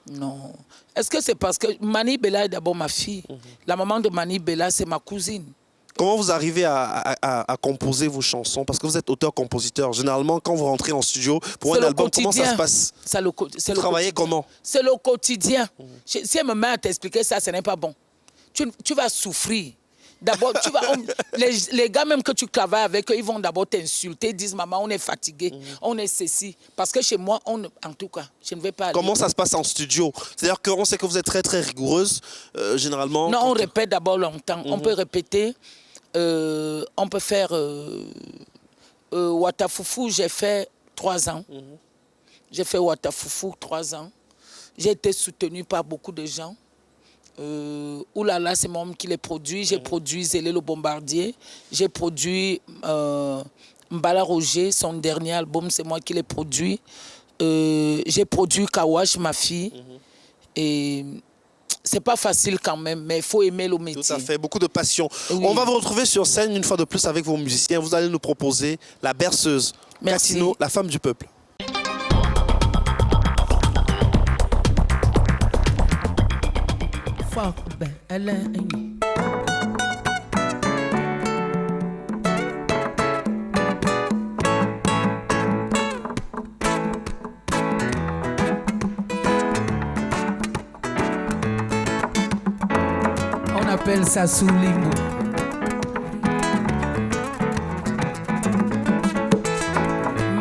Non. Est-ce que c'est parce que Mani Bella est d'abord ma fille? La maman de Mani Bella, c'est ma cousine. Comment vous arrivez à composer vos chansons? Parce que vous êtes auteur-compositeur. Généralement, quand vous rentrez en studio pour un album, comment ça se passe? Vous travaillez comment? C'est le quotidien. Si elle me met à t'expliquer ça, ce n'est pas bon. Tu vas souffrir. D'abord, les gars même que tu travailles avec eux, ils vont d'abord t'insulter, ils disent maman, on est fatigué, on est ceci. Parce que chez moi, en tout cas, je ne vais pas aller. Comment ça se passe en studio? C'est-à-dire qu'on sait que vous êtes très très rigoureuse, généralement. Non, on répète d'abord longtemps. On peut répéter, on peut faire Watafoufou, j'ai fait 3 ans. J'ai fait Watafoufou 3 ans. J'ai été soutenue par beaucoup de gens. Oulala, c'est moi qui l'ai produit. J'ai produit Zélé le Bombardier. J'ai produit Mbala Roger, son dernier album, c'est moi qui l'ai produit. J'ai produit Kawash, ma fille. Et c'est pas facile quand même, mais il faut aimer le métier. Tout à fait, beaucoup de passion. Oui. On va vous retrouver sur scène une fois de plus avec vos musiciens. Vous allez nous proposer La Berceuse. Merci. Katino, la femme du peuple. On appelle ça Soulimbo.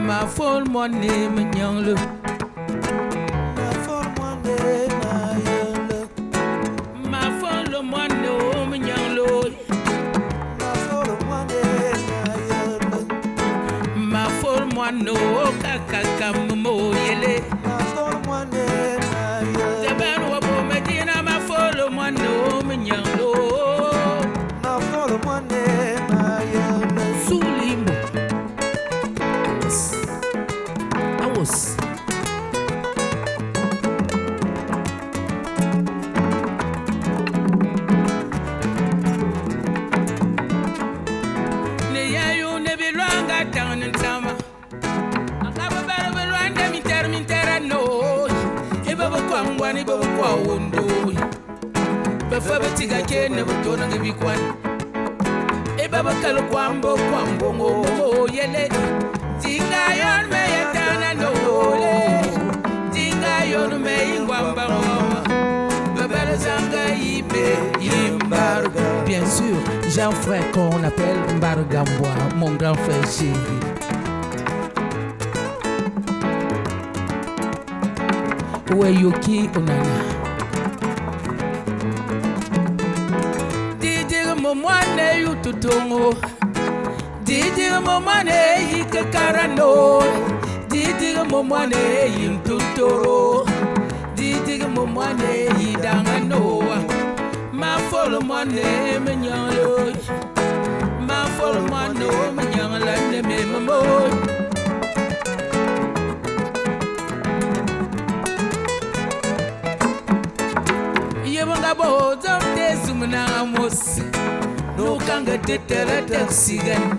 Ma folle moine me nyangle. No kaka mo yele Jaban wa bo medina ma follow mo no mnyando na follow mo na yele Sulimbo Awos Ne ya yo ne bi lwanga tan ntama Before tiga kene butona ngebi kwan. E baba kalo kwambo mo yele. Tinga yon me yetana no le. Tinga yon me ingwamba ngoma. Bebele zanga ibe imbarga. Bien sûr, j'ai un frère qu'on appelle Mbargamboa, mon grand frère chéri. Weyoki onana. Mwane yututongo Didi mwane hikakarano Didi mwane yintutoro Didi mwane hidangano Ma folo mwane menyalo Ma folo mwane menyala neme mamo Yebanga bo zamte sumna amos no kanga tetera taxigan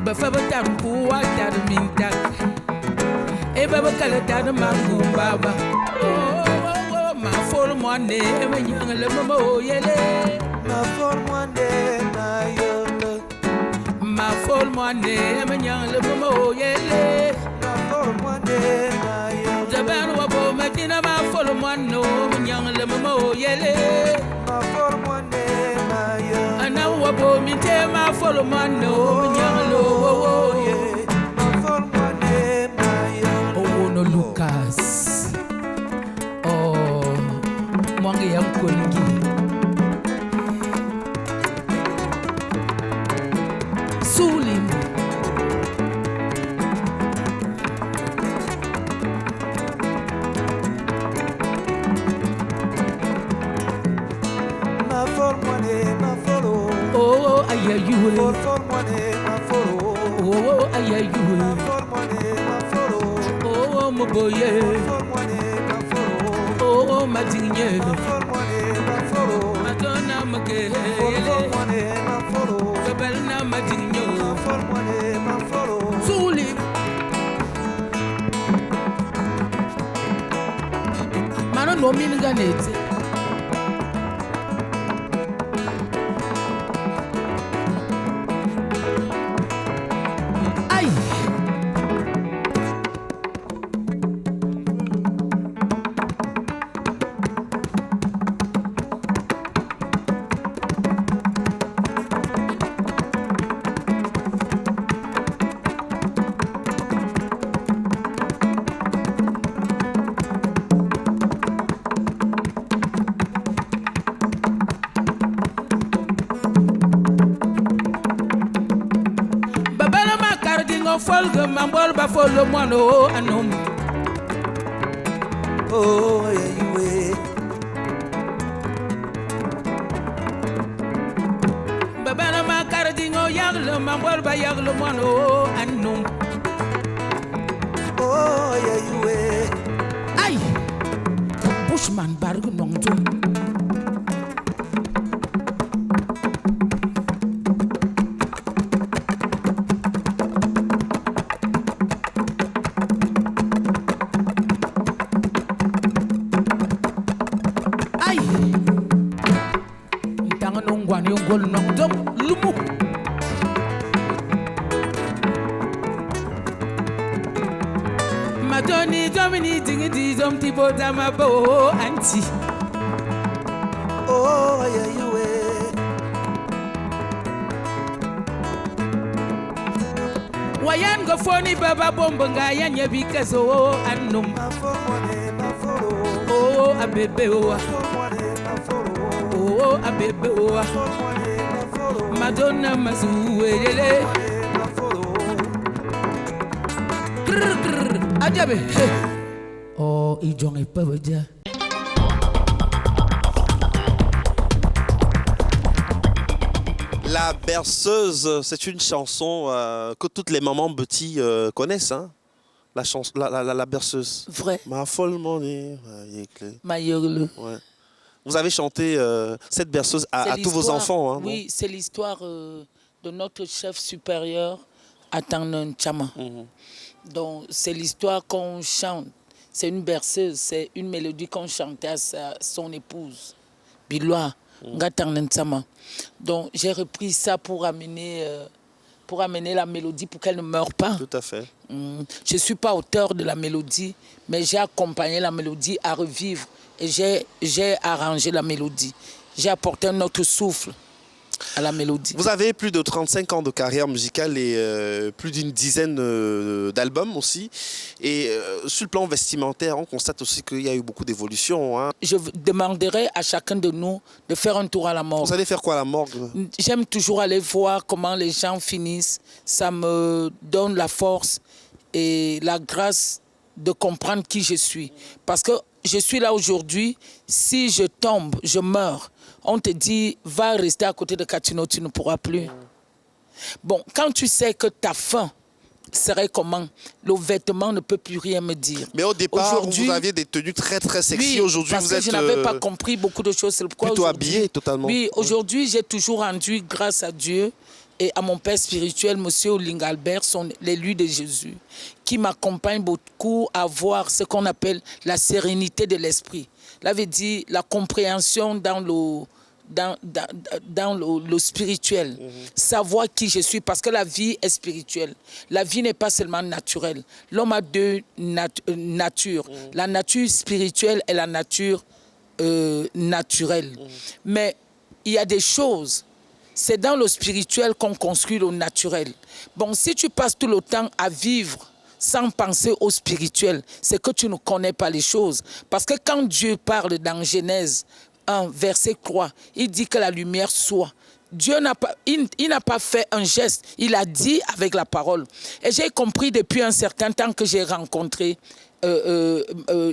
bafaba tampu wa tarminta e baba kala tar mangu baba oh ma for money me nyangale mamo yele ma for money na yele ma for money me nyangale mamo yele ma for money na yele jaban wa bo makina ma for money me nyangale mamo yele ma for money na wabo mi tema follow man no nyangalo ma for money oh no Lucas oh mwangi yankolgi sulim ma for money oh ayayu for money ma foro oh ayayu for money ma foro oh mo boye for money ma foro oh madinye for money ma foro madonna make for money ma foro kabelna madinyo for money ma foro suli mano no minganete folga mambol ba folo mono anum oh yeah babana ma kardingo yaglo mambol ba yaglo mono anum oh yeah ay bushman bargu nongtum Madoni domini dingi di dom ti boda ma bo anti oh yeah you wayan go foni baba bomba nga yanya bikazo annum oh abebe oh abebe Madonna mazuwele Adjabe oh ijon epaveja La berceuse, c'est une chanson que toutes les mamans petits connaissent, hein? La berceuse. Vrai. Ma folle monnaie. Ouais. Vous avez chanté cette berceuse à tous vos enfants, hein? Oui, c'est l'histoire de notre chef supérieur, Atanan Chama. Donc, c'est l'histoire qu'on chante. C'est une berceuse, c'est une mélodie qu'on chantait à son épouse. Biloa, Ngatang. Donc j'ai repris ça pour amener la mélodie pour qu'elle ne meure pas. Tout à fait. Je ne suis pas auteur de la mélodie, mais j'ai accompagné la mélodie à revivre et j'ai arrangé la mélodie. J'ai apporté un autre souffle à la mélodie. Vous avez plus de 35 ans de carrière musicale et plus d'une dizaine d'albums aussi. Et sur le plan vestimentaire, on constate aussi qu'il y a eu beaucoup d'évolutions. Hein. Je demanderai à chacun de nous de faire un tour à la morgue. Vous allez faire quoi à la morgue? J'aime toujours aller voir comment les gens finissent. Ça me donne la force et la grâce de comprendre qui je suis. Parce que je suis là aujourd'hui, si je tombe, je meurs. On te dit, va rester à côté de Katino, tu ne pourras plus. Bon, quand tu sais que ta fin serait comment, le vêtement ne peut plus rien me dire. Mais au départ, vous aviez des tenues très très sexy. Oui, aujourd'hui, vous êtes je n'avais pas compris beaucoup de choses. C'est pourquoi plutôt habillé totalement. Oui, aujourd'hui, j'ai toujours rendu grâce à Dieu et à mon père spirituel, M. Olinga Albert, l'élu de Jésus, qui m'accompagne beaucoup à voir ce qu'on appelle la sérénité de l'esprit. Là, veut dire la compréhension dans le spirituel, savoir qui je suis, parce que la vie est spirituelle. La vie n'est pas seulement naturelle. L'homme a deux natures. La nature spirituelle et la nature naturelle. Mais il y a des choses, c'est dans le spirituel qu'on construit le naturel. Bon, si tu passes tout le temps à vivre sans penser au spirituel, c'est que tu ne connais pas les choses. Parce que quand Dieu parle dans Genèse 1, verset 3, il dit que la lumière soit. Dieu n'a pas, il n'a pas fait un geste, il a dit avec la parole. Et j'ai compris depuis un certain temps que j'ai rencontré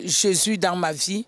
Jésus dans ma vie.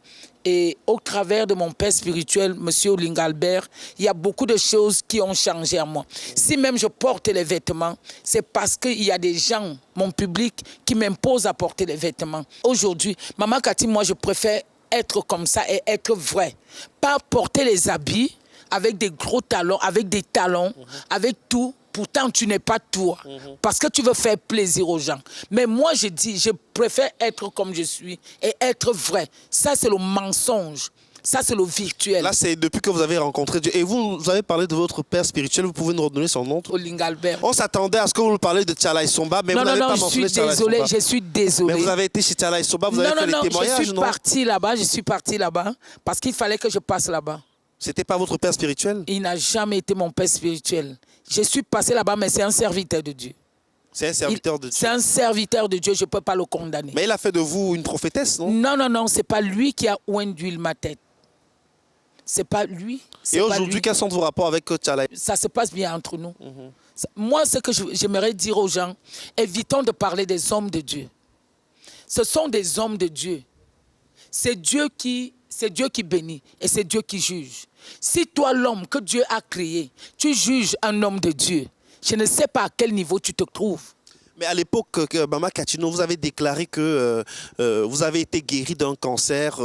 Et au travers de mon père spirituel, M. Olinga Albert, il y a beaucoup de choses qui ont changé en moi. Si même je porte les vêtements, c'est parce qu'il y a des gens, mon public, qui m'imposent à porter les vêtements. Aujourd'hui, Maman Cathy, moi, je préfère être comme ça et être vrai. Pas porter les habits avec des gros talons, avec des talons, avec tout. Pourtant, tu n'es pas toi, parce que tu veux faire plaisir aux gens. Mais moi, je dis, je préfère être comme je suis et être vrai. Ça, c'est le mensonge. Ça, c'est le virtuel. Là, c'est depuis que vous avez rencontré Dieu. Et vous avez parlé de votre père spirituel. Vous pouvez nous redonner son nom? Olinga Albert. On s'attendait à ce que vous nous parliez de Tchala Somba, mais vous n'avez pas mentionné Tchala Somba. Je suis désolée. Mais vous avez été chez Tchala Somba, vous avez fait les témoignages, je suis partie là-bas parce qu'il fallait que je passe là-bas. C'était pas votre père spirituel? Il n'a jamais été mon père spirituel. Je suis passé là-bas, mais c'est un serviteur de Dieu. C'est un serviteur de Dieu. C'est un serviteur de Dieu, je ne peux pas le condamner. Mais il a fait de vous une prophétesse, non? Non, c'est pas lui qui a oint d'huile ma tête. C'est pas lui. Et aujourd'hui, quels sont vos rapports avec Tchala? Ça se passe bien entre nous. Moi, ce que j'aimerais dire aux gens, évitons de parler des hommes de Dieu. Ce sont des hommes de Dieu. C'est Dieu qui bénit et c'est Dieu qui juge. Si toi, l'homme que Dieu a créé, tu juges un homme de Dieu, je ne sais pas à quel niveau tu te trouves. Mais à l'époque, Maman Katino, vous avez déclaré que vous avez été guéri d'un cancer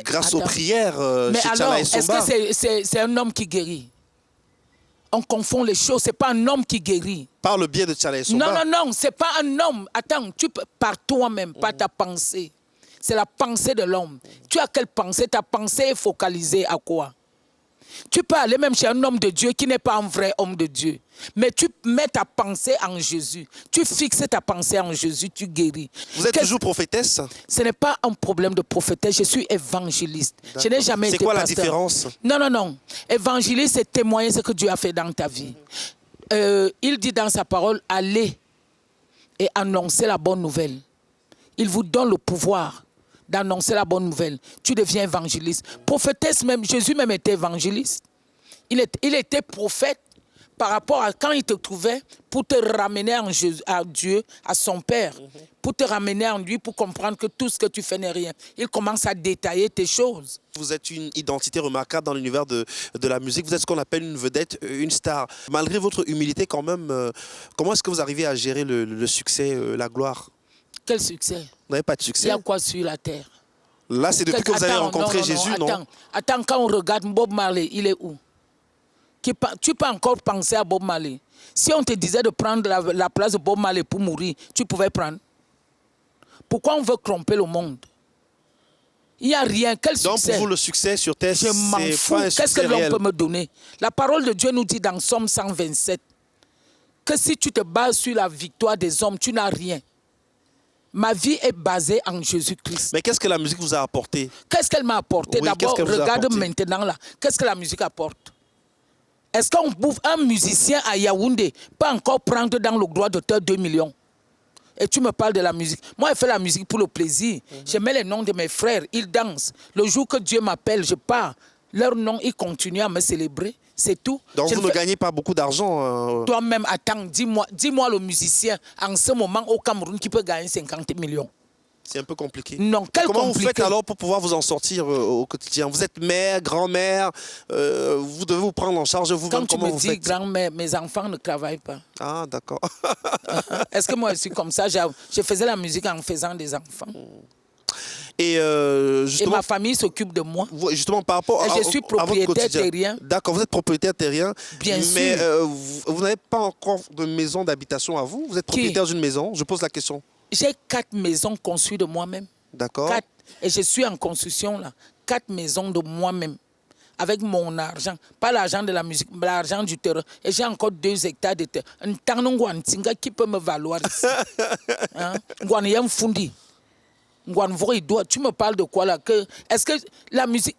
grâce aux prières chez Tchala Somba. Est-ce que c'est un homme qui guérit? On confond les choses, ce n'est pas un homme qui guérit. Par le biais de Tchala Somba? Non, ce n'est pas un homme. Attends, tu peux, par toi-même, par ta pensée. C'est la pensée de l'homme. Tu as quelle pensée? Ta pensée est focalisée à quoi? Tu peux aller même chez un homme de Dieu qui n'est pas un vrai homme de Dieu. Mais tu mets ta pensée en Jésus. Tu fixes ta pensée en Jésus, tu guéris. Vous êtes toujours prophétesse? Ce n'est pas un problème de prophétesse, je suis évangéliste. Je n'ai jamais été pasteur. C'est quoi la différence? Non. Évangéliste, c'est témoigner ce que Dieu a fait dans ta vie. Il dit dans sa parole, allez et annoncez la bonne nouvelle. Il vous donne le pouvoir d'annoncer la bonne nouvelle. Tu deviens évangéliste. Prophétesse même, Jésus même était évangéliste. Il était prophète par rapport à quand il te trouvait pour te ramener à Dieu, à son Père, pour te ramener en lui, pour comprendre que tout ce que tu fais n'est rien. Il commence à détailler tes choses. Vous êtes une identité remarquable dans l'univers de la musique. Vous êtes ce qu'on appelle une vedette, une star. Malgré votre humilité quand même, comment est-ce que vous arrivez à gérer le succès, la gloire? Quel succès? Vous n'avez pas de succès? Il y a quoi sur la terre? Là, c'est depuis que vous avez rencontré Jésus, non? Attends, quand on regarde Bob Marley, il est où? Tu peux encore penser à Bob Marley. Si on te disait de prendre la place de Bob Marley pour mourir, tu pouvais prendre. Pourquoi on veut tromper le monde? Il n'y a rien. Quel succès? Donc pour vous, le succès sur terre, je m'en fous. Qu'est-ce que l'homme peut me donner? La parole de Dieu nous dit dans Somme 127 que si tu te bases sur la victoire des hommes, tu n'as rien. Ma vie est basée en Jésus-Christ. Mais qu'est-ce que la musique vous a apporté? Qu'est-ce qu'elle m'a apporté? Oui, d'abord, regarde maintenant là. Qu'est-ce que la musique apporte? Est-ce qu'on bouffe un musicien à Yaoundé pas encore prendre dans le droit d'auteur 2 millions? Et tu me parles de la musique. Moi, je fais la musique pour le plaisir. Je mets les noms de mes frères, ils dansent. Le jour que Dieu m'appelle, je pars. Leur nom, ils continuent à me célébrer. C'est tout. Donc vous ne gagnez pas beaucoup d'argent Toi-même, attends, dis-moi le musicien en ce moment au Cameroun qui peut gagner 50 millions. C'est un peu compliqué. Non, Comment vous faites alors pour pouvoir vous en sortir au quotidien? Vous êtes mère, grand-mère, vous devez vous prendre en charge vous-même. Quand tu me dis grand-mère, mes enfants ne travaillent pas. Ah, d'accord. Est-ce que moi je suis comme ça? Je faisais la musique en faisant des enfants. Et ma famille s'occupe de moi. Justement, par rapport à je suis propriétaire terrien. D'accord, vous êtes propriétaire terrien. Bien sûr. Mais vous n'avez pas encore de maison d'habitation à vous? Vous êtes propriétaire d'une maison? Je pose la question. J'ai 4 maisons construites de moi-même. D'accord. Et je suis en construction là. 4 maisons de moi-même. Avec mon argent. Pas l'argent de la musique, mais l'argent du terrain. Et j'ai encore 2 hectares de terre. Un tanongouan tinga qui peut me valoir ici. Fundi. Tu me parles de quoi là? Est-ce que la musique...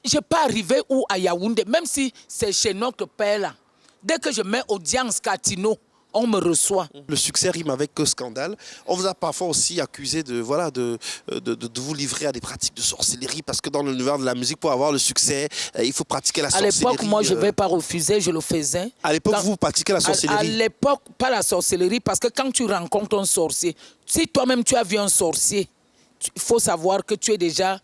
Je n'ai pas arrivé où à Yaoundé, même si c'est chez notre père là. Dès que je mets audience Catino, on me reçoit. Le succès rime avec scandale. On vous a parfois aussi accusé de vous livrer à des pratiques de sorcellerie, parce que dans l'univers de la musique, pour avoir le succès, il faut pratiquer la sorcellerie. À l'époque, moi, je ne vais pas refuser, je le faisais. À l'époque, vous pratiquez la sorcellerie? À l'époque, pas la sorcellerie, parce que quand tu rencontres un sorcier, si toi-même tu as vu un sorcier, il faut savoir que tu as déjà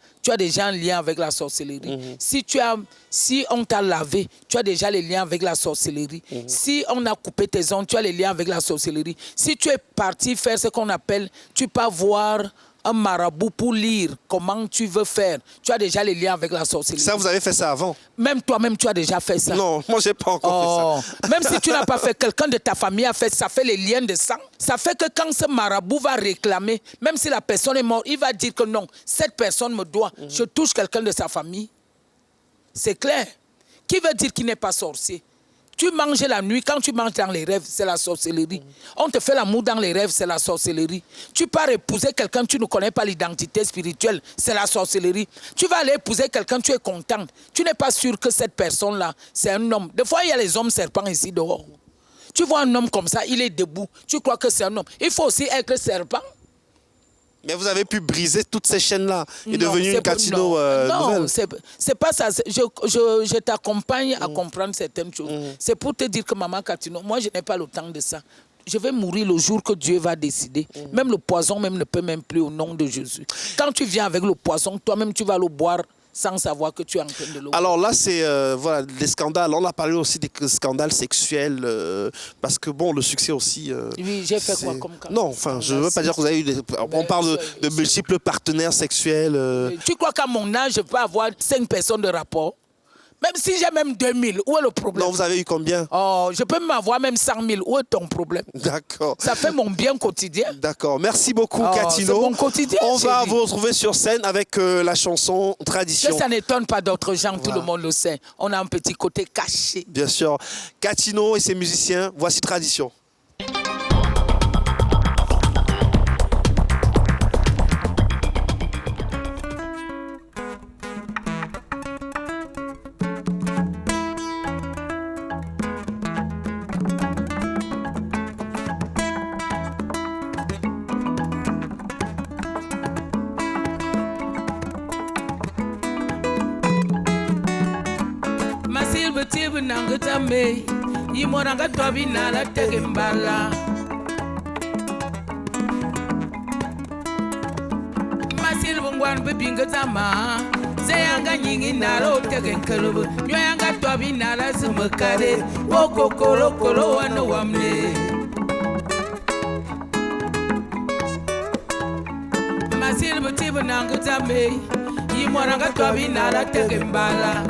un lien avec la sorcellerie. Si on t'a lavé, tu as déjà les liens avec la sorcellerie. Si on a coupé tes ongles, tu as les liens avec la sorcellerie. Si tu es parti faire ce qu'on appelle, tu peux voir un marabout pour lire comment tu veux faire. Tu as déjà les liens avec la sorcellerie. Ça, vous avez fait ça avant? Même toi-même, tu as déjà fait ça. Non, moi, je n'ai pas encore fait ça. Même si tu n'as pas fait, quelqu'un de ta famille a fait, ça fait les liens de sang. Ça fait que quand ce marabout va réclamer, même si la personne est morte, il va dire que non, cette personne me doit. Je touche quelqu'un de sa famille. C'est clair. Qui veut dire qu'il n'est pas sorcier? Tu manges la nuit, quand tu manges dans les rêves, c'est la sorcellerie. On te fait l'amour dans les rêves, c'est la sorcellerie. Tu pars épouser quelqu'un, tu ne connais pas l'identité spirituelle, c'est la sorcellerie. Tu vas aller épouser quelqu'un, tu es content. Tu n'es pas sûr que cette personne-là, c'est un homme. Des fois, il y a les hommes serpents ici dehors. Tu vois un homme comme ça, il est debout. Tu crois que c'est un homme. Il faut aussi être serpent. Mais vous avez pu briser toutes ces chaînes-là et devenir une Catino nouvelle. Non, c'est pas ça. Je t'accompagne à comprendre certaines choses. C'est pour te dire que maman Catino, moi je n'ai pas le temps de ça. Je vais mourir le jour que Dieu va décider. Même le poison même ne peut même plus au nom de Jésus. Quand tu viens avec le poison, toi-même tu vas le boire sans savoir que tu es en train de le boire. Alors là, c'est des scandales. On a parlé aussi des scandales sexuels, parce que bon, le succès aussi... oui, j'ai fait quoi comme scandale? Non, enfin, je ne veux pas dire que vous avez eu... On parle de multiples partenaires sexuels. Tu crois qu'à mon âge, je peux avoir 5 personnes de rapport? Même si j'ai même 2000, où est le problème? Non, vous avez eu combien? Oh, je peux m'avoir même 100 000. Où est ton problème? D'accord. Ça fait mon bien quotidien. D'accord. Merci beaucoup, Catino. C'est mon quotidien. On va vous retrouver sur scène avec la chanson Tradition. Ça n'étonne pas d'autres gens, tout le monde le sait. On a un petit côté caché. Bien sûr. Catino et ses musiciens, voici Tradition. Tibu nangata me yimoranga tobi nala tegembala masil bungwan bebinga tama zeyanga nyingi nala tegenkelubu nyoyanga tobi nala zumukare woko kolo kolo wano wamle masil tibu nangata me yimoranga tobi nala tegembala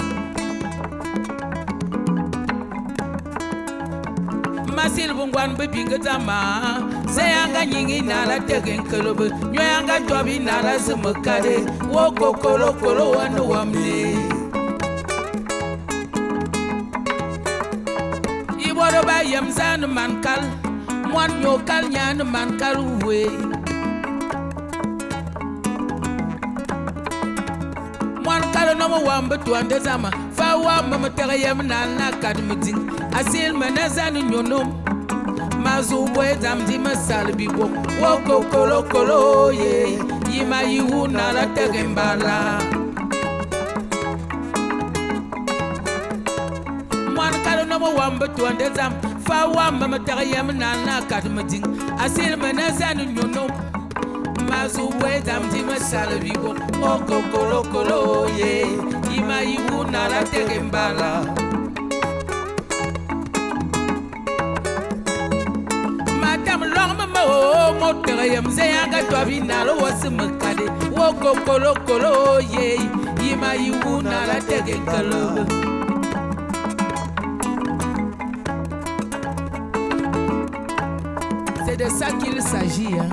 masil bungwan bebinga dama zayanga nyingi nala tegen kolobe nyoyanga tobi nala zumukade woko kolo kolo wanu wamle iboro ba yamzan mankal mwan nyokal nyan mankal we mwan kalo no wamba tuande zama fa wamba mutega yamna na kadmutin asil manazanu nyonom mazu boy damdi masalbi bo woko kolo kolo ye yima yiwu na la tegembala mwan kalo no wamba tuande zam fa wamba mutega yamna na kadmutin asil manazanu nyonom mazu boy damdi masalbi bo woko kolo kolo ye yima yiwu na la tegembala motrayam zayanga twabina lo wasimukade woko kolo kolo ye yima yiwuna la tege kalo c'est de ça qu'il s'agit hein.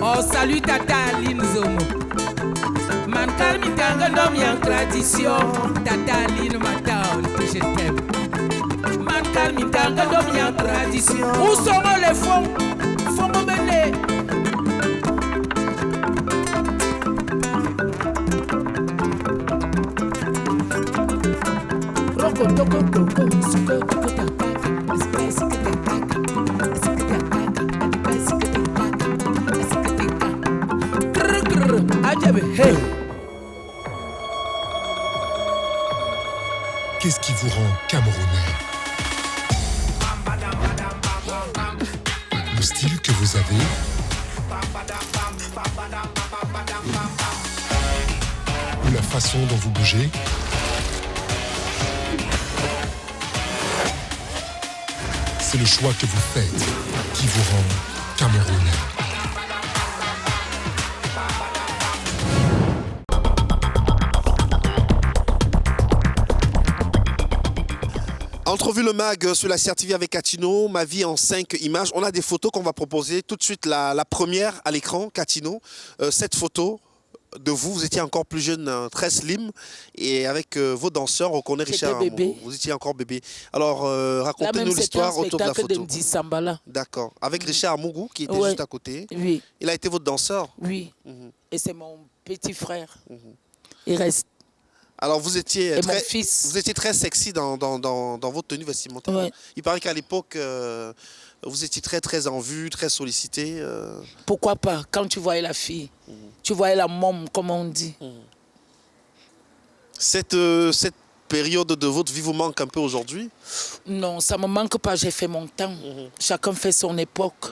Oh, salut Tata Aline Zomo. Man calme tanga l'homme y a tradition. Tata Aline Mataon, que je t'aime. Man calme tanga l'homme y a tradition. Où sont les fonds? Fonds me mener. Roko toko toko, suko toko taka. Espèce que t'attaque. Hey. Qu'est-ce qui vous rend camerounais? Le style que vous avez? Ou la façon dont vous bougez? C'est le choix que vous faites qui vous rend camerounais. Entrevue le mag sur la CRTV avec Catino, ma vie en 5 images. On a des photos qu'on va proposer. Tout de suite, la première à l'écran, Catino. Cette photo de vous, vous étiez encore plus jeune, très slim. Et avec vos danseurs, on connaît Richard. Bébé. Vous étiez encore bébé. Alors, racontez-nous l'histoire autour de la photo. D'accord. Avec Richard Mougou, qui était juste à côté. Oui. Il a été votre danseur? Oui. Et c'est mon petit frère. Il reste. Alors, vous étiez vous étiez très sexy dans votre tenue vestimentaire. Ouais. Il paraît qu'à l'époque, vous étiez très en vue, très sollicité. Pourquoi pas? Quand tu voyais la fille, tu voyais la môme, comme on dit. Cette période de votre vie vous manque un peu aujourd'hui? Non, ça ne me manque pas, j'ai fait mon temps. Chacun fait son époque.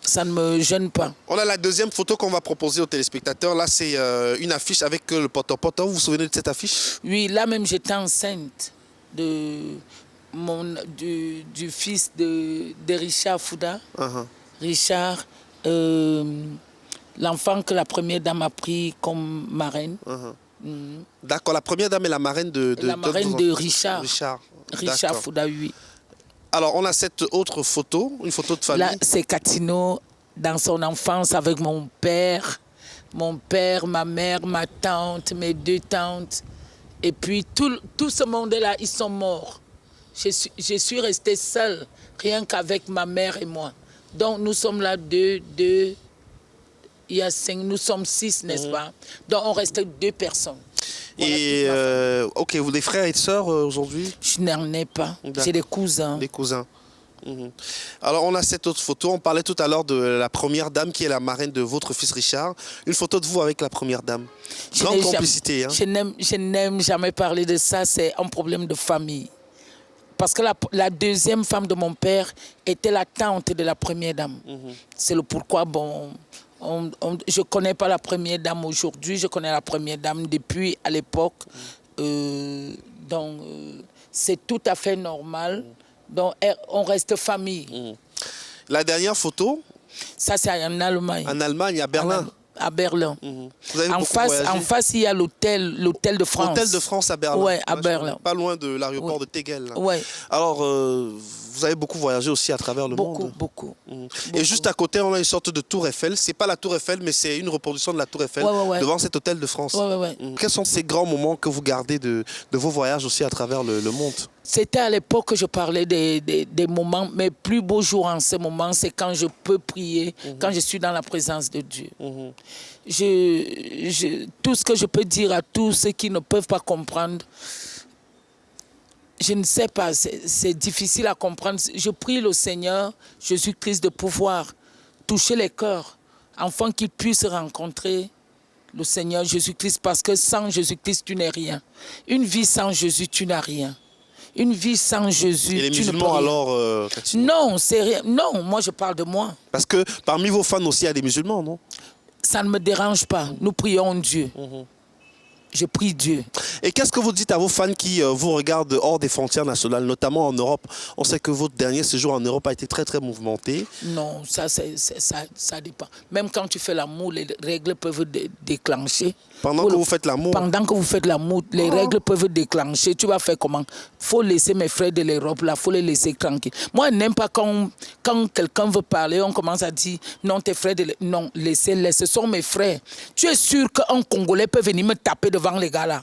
Ça ne me gêne pas. On a la deuxième photo qu'on va proposer aux téléspectateurs. Là, c'est une affiche avec le poto-poto. Vous vous souvenez de cette affiche? Oui, là même, j'étais enceinte du fils de Richard Fouda. Richard, l'enfant que la première dame a pris comme marraine. D'accord, la première dame est la marraine de Richard. Richard Fouda, oui. Alors, on a cette autre photo, une photo de famille. Là, c'est Catino dans son enfance avec mon père, ma mère, ma tante, mes deux tantes. Et puis, tout ce monde-là, ils sont morts. Je suis restée seule, rien qu'avec ma mère et moi. Donc, nous sommes là il y a 5, nous sommes 6, n'est-ce pas? Donc, on reste 2 personnes. Voilà. Et, ok, vous des frères et sœurs aujourd'hui? Je n'en ai pas. J'ai des cousins. Des cousins. Alors, on a cette autre photo. On parlait tout à l'heure de la première dame qui est la marraine de votre fils Richard. Une photo de vous avec la première dame. Grande complicité. Je n'aime jamais parler de ça. C'est un problème de famille. Parce que la deuxième femme de mon père était la tante de la première dame. C'est le pourquoi, bon... je ne connais pas la première dame aujourd'hui, je connais la première dame depuis à l'époque. Donc, c'est tout à fait normal. Donc, on reste famille. La dernière photo? Ça, c'est en Allemagne. En Allemagne, à Berlin? À Berlin. Vous avez en face, il y a l'hôtel de France. L'hôtel de France à Berlin? Oui, à Berlin. Pas loin de l'aéroport de Tegel. Oui. Alors, vous avez beaucoup voyagé aussi à travers le monde? Beaucoup. Et juste à côté, on a une sorte de tour Eiffel. C'est pas la tour Eiffel, mais c'est une reproduction de la tour Eiffel devant cet hôtel de France. Quels sont ces grands moments que vous gardez de vos voyages aussi à travers le monde? C'était à l'époque que je parlais des moments, mes plus beaux jours en ce moment, c'est quand je peux prier, quand je suis dans la présence de Dieu. Tout ce que je peux dire à tous ceux qui ne peuvent pas comprendre, je ne sais pas, c'est difficile à comprendre. Je prie le Seigneur, Jésus-Christ, de pouvoir toucher les cœurs, afin qu'ils puissent rencontrer le Seigneur Jésus-Christ, parce que sans Jésus-Christ, tu n'es rien. Une vie sans Jésus, tu n'as rien. Une vie sans Jésus, et les tu musulmans ne peux rien. alors Non, c'est rien. Non, moi je parle de moi. Parce que parmi vos fans aussi, il y a des musulmans, non? Ça ne me dérange pas. Nous prions Dieu. Je prie Dieu. Et qu'est-ce que vous dites à vos fans qui vous regardent hors des frontières nationales, notamment en Europe? On sait que votre dernier séjour en Europe a été très mouvementé. Non, ça dépend. Même quand tu fais l'amour, les règles peuvent déclencher. Pendant que vous faites l'amour? Pendant que vous faites l'amour, les règles peuvent déclencher. Tu vas faire comment? Il faut laisser mes frères de l'Europe, là, il faut les laisser tranquilles. Moi, je n'aime pas quand quelqu'un veut parler, on commence à dire, non, tes frères de l'Europe. Non, laissez-les, ce sont mes frères. Tu es sûr qu'un Congolais peut venir me taper devant les gars là?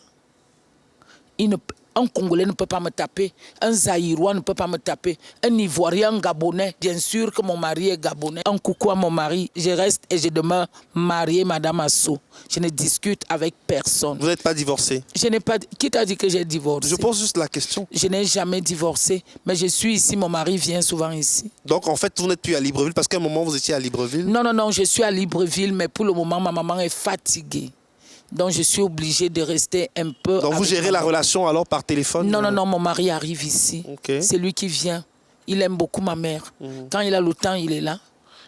Un Congolais ne peut pas me taper, un Zaïrois ne peut pas me taper, un Ivoirien, un Gabonais. Bien sûr que mon mari est Gabonais. Un coucou à mon mari, je reste et je demeure mariée, Madame Assou. Je ne discute avec personne. Vous n'êtes pas divorcé? Je n'ai pas... Qui t'a dit que j'ai divorcé? Je pose juste la question. Je n'ai jamais divorcé, mais je suis ici, mon mari vient souvent ici. Donc en fait, vous n'êtes plus à Libreville parce qu'à un moment, vous étiez à Libreville? Non, je suis à Libreville, mais pour le moment, ma maman est fatiguée. Donc, je suis obligée de rester un peu... Donc, vous gérez la relation alors par téléphone? Non, mon mari arrive ici. Okay. C'est lui qui vient. Il aime beaucoup ma mère. Quand il a le temps, il est là.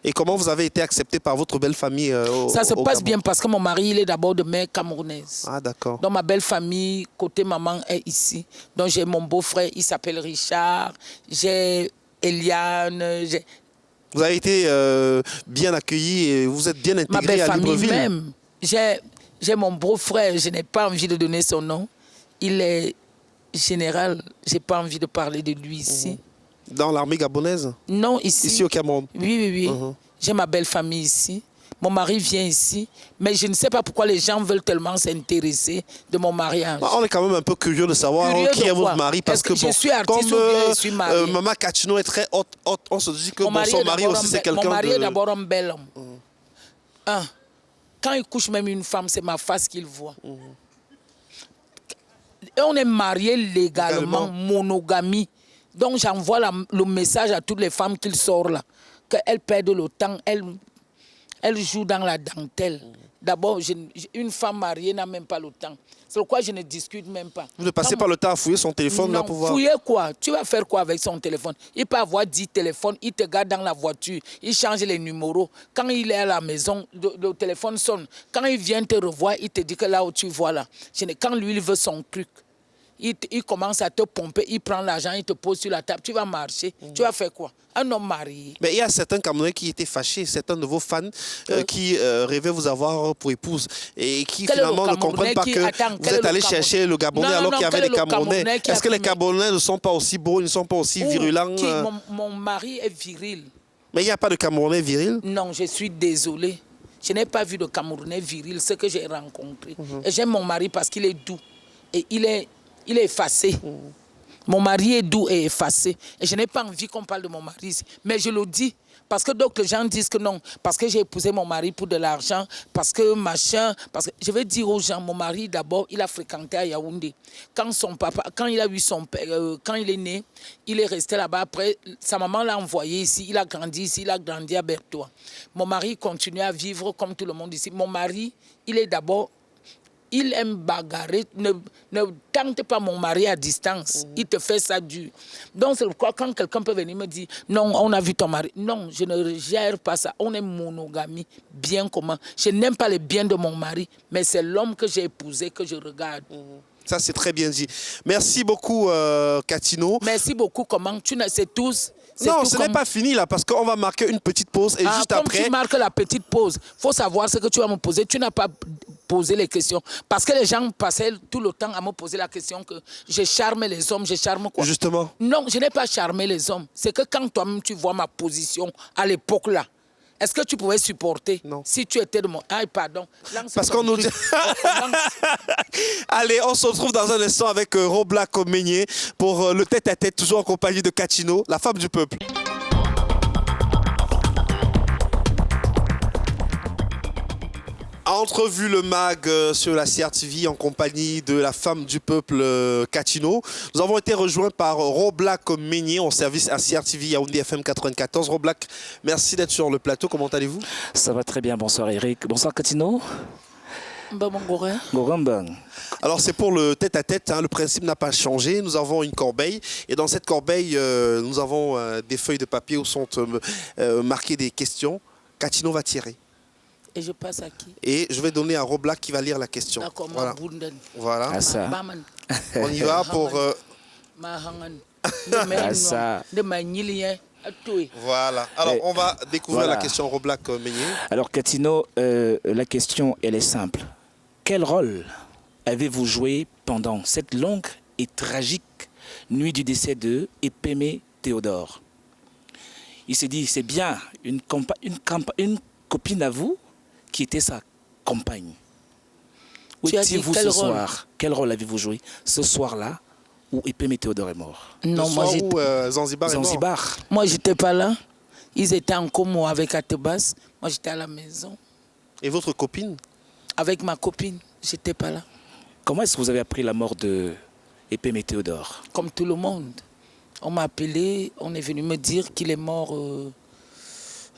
Et comment vous avez été accepté par votre belle famille Ça se passe bien parce que mon mari, il est d'abord de mère camerounaise. Ah, d'accord. Donc, ma belle famille, côté maman, est ici. Donc, j'ai mon beau-frère, il s'appelle Richard. J'ai Eliane. Vous avez été bien accueillis et vous êtes bien intégré à Libreville. Même. J'ai mon beau-frère, je n'ai pas envie de donner son nom. Il est général, je n'ai pas envie de parler de lui ici. Dans l'armée gabonaise? Non, ici. Ici au Cameroun? Oui. J'ai ma belle famille ici. Mon mari vient ici, mais je ne sais pas pourquoi les gens veulent tellement s'intéresser de mon mariage. On est quand même un peu curieux de savoir qui est votre mari, parce que je suis artiste ou bien je suis mariée. Maman Kachino est très haute, on se dit que son mari aussi c'est quelqu'un de... Mon mari est d'abord un bel homme. Quand il couche même une femme, c'est ma face qu'il voit. Et on est mariés légalement, monogamie. Donc j'envoie le message à toutes les femmes qu'il sort là, qu'elles perdent le temps, elles jouent dans la dentelle. D'abord, une femme mariée n'a même pas le temps. C'est pourquoi je ne discute même pas. Vous ne passez pas le temps à fouiller son téléphone là pour voir? Fouiller quoi? Tu vas faire quoi avec son téléphone? Il peut avoir 10 téléphones, il te garde dans la voiture, il change les numéros. Quand il est à la maison, le téléphone sonne. Quand il vient te revoir, il te dit que là où tu vois là. Quand lui, il veut son truc, il commence à te pomper, il prend l'argent, il te pose sur la table. Tu vas marcher, tu vas faire quoi? Un homme marié. Mais il y a certains Camerounais qui étaient fâchés, certains de vos fans qui rêvaient vous avoir pour épouse et qui finalement ne comprennent pas que vous êtes allé chercher le Gabonais alors qu'il y avait des Camerounais. Est-ce que les Camerounais ne sont pas aussi beaux, ne sont pas aussi virulents? Mon mari est viril. Mais il n'y a pas de Camerounais viril? Non, je suis désolée. Je n'ai pas vu de Camerounais viril, ce que j'ai rencontré. Et j'aime mon mari parce qu'il est doux. Et il est effacé. Mon mari est doux et effacé. Et je n'ai pas envie qu'on parle de mon mari ici. Mais je le dis. Parce que d'autres gens disent que non. Parce que j'ai épousé mon mari pour de l'argent. Parce que machin. Parce que je vais dire aux gens, mon mari d'abord, il a fréquenté à Yaoundé. Quand son papa, quand il a eu son père, quand il est né, il est resté là-bas. Après, sa maman l'a envoyé ici. Il a grandi ici. Il a grandi à Bertois. Mon mari continue à vivre comme tout le monde ici. Mon mari, il est d'abord... Il aime bagarrer, ne tente pas mon mari à distance. Il te fait ça dur. Donc, c'est pourquoi quand quelqu'un peut venir me dire « Non, on a vu ton mari ». Non, je ne gère pas ça. On est monogamie, bien comment. Je n'aime pas les biens de mon mari, mais c'est l'homme que j'ai épousé que je regarde. Ça, c'est très bien dit. Merci beaucoup, Katino. Merci beaucoup. Comment tu sais tous. Non, ce n'est pas fini là, parce qu'on va marquer une petite pause et juste après... Comme tu marques la petite pause, il faut savoir ce que tu vas me poser. Tu n'as pas posé les questions. Parce que les gens passaient tout le temps à me poser la question que je charme les hommes, je charme quoi? Justement. Non, je n'ai pas charmé les hommes. C'est que quand toi-même tu vois ma position à l'époque là, est-ce que tu pouvais supporter? Non. Si tu étais de mon... Ah, pardon. Parce qu'on nous dit... Allez, on se retrouve dans un instant avec Robla Meigné pour le tête-à-tête, toujours en compagnie de Katino, la femme du peuple. Entrevue le mag sur la CRTV en compagnie de la femme du peuple Katino. Nous avons été rejoints par Roblack Meigné en service à CRTV Yaoundé FM 94. Roblack, merci d'être sur le plateau. Comment allez-vous? Ça va très bien. Bonsoir Eric. Bonsoir Katino. Alors c'est pour le tête-à-tête, hein, le principe n'a pas changé. Nous avons une corbeille et dans cette corbeille, nous avons des feuilles de papier où sont marquées des questions. Katino va tirer. Et je passe à qui? Et je vais donner à Roblack qui va lire la question. D'accord, voilà. Voilà. Ah, ça. On y va pour... Voilà. Alors, on va découvrir la question Roblack Meigné. Alors, Katino, la question, elle est simple. Quel rôle avez-vous joué pendant cette longue et tragique nuit du décès de Epeme Théodore? Il s'est dit, c'est bien une copine à vous qui était sa compagne. Où étiez-vous ce soir? Quel rôle avez-vous joué ce soir-là où Epeme Théodore est mort? Non, moi Zanzibar est mort. Moi, j'étais pas là. Ils étaient en Como avec Atebas. Moi, j'étais à la maison. Et votre copine? Avec ma copine, j'étais pas là. Comment est-ce que vous avez appris la mort de Epeme Théodore? Comme tout le monde. On m'a appelé, on est venu me dire qu'il est mort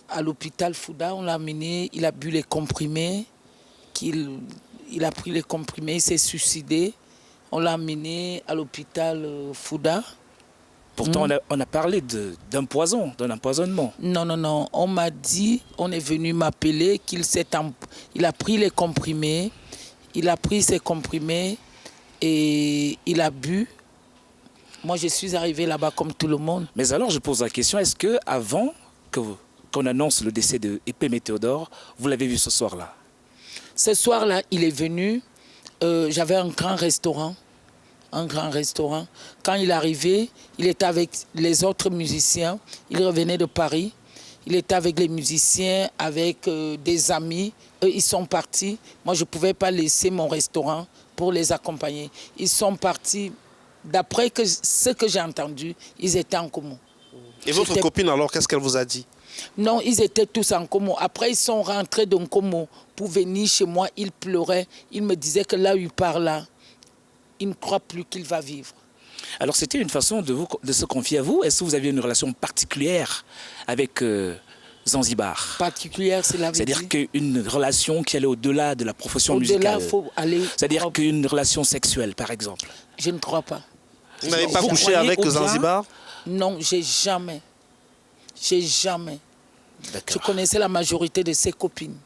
à l'hôpital Fouda. On l'a amené, il a bu les comprimés, il a pris les comprimés, il s'est suicidé. On l'a amené à l'hôpital Fouda. Pourtant, on a parlé d'un poison, d'un empoisonnement. Non, non, non. On m'a dit, on est venu m'appeler qu'il il a pris les comprimés, il a pris ses comprimés et il a bu. Moi, je suis arrivée là-bas comme tout le monde. Mais alors, je pose la question, est-ce que avant qu'on annonce le décès de Epémé Théodore, vous l'avez vu ce soir-là? Ce soir-là, il est venu. J'avais un grand restaurant. Quand il est arrivé, il était avec les autres musiciens. Il revenait de Paris. Il était avec les musiciens, avec des amis. Eux, ils sont partis. Moi, je ne pouvais pas laisser mon restaurant pour les accompagner. Ils sont partis. D'après ce que j'ai entendu, ils étaient en Congo. Et votre copine, alors, qu'est-ce qu'elle vous a dit? Non, ils étaient tous en Congo. Après, ils sont rentrés dans Congo pour venir chez moi. Ils pleuraient. Ils me disaient que là où il part là, il ne croit plus qu'il va vivre. Alors, c'était une façon de se confier à vous. Est-ce que vous aviez une relation particulière avec Zanzibar? Particulière, c'est la vie. C'est-à-dire qu'une relation qui allait au-delà de la profession musicale. Au-delà, il faut aller... C'est-à-dire qu'une relation sexuelle, par exemple. Je ne crois pas. Vous n'avez pas couché avec Zanzibar? Non, j'ai jamais. Je connaissais la majorité de ses copines.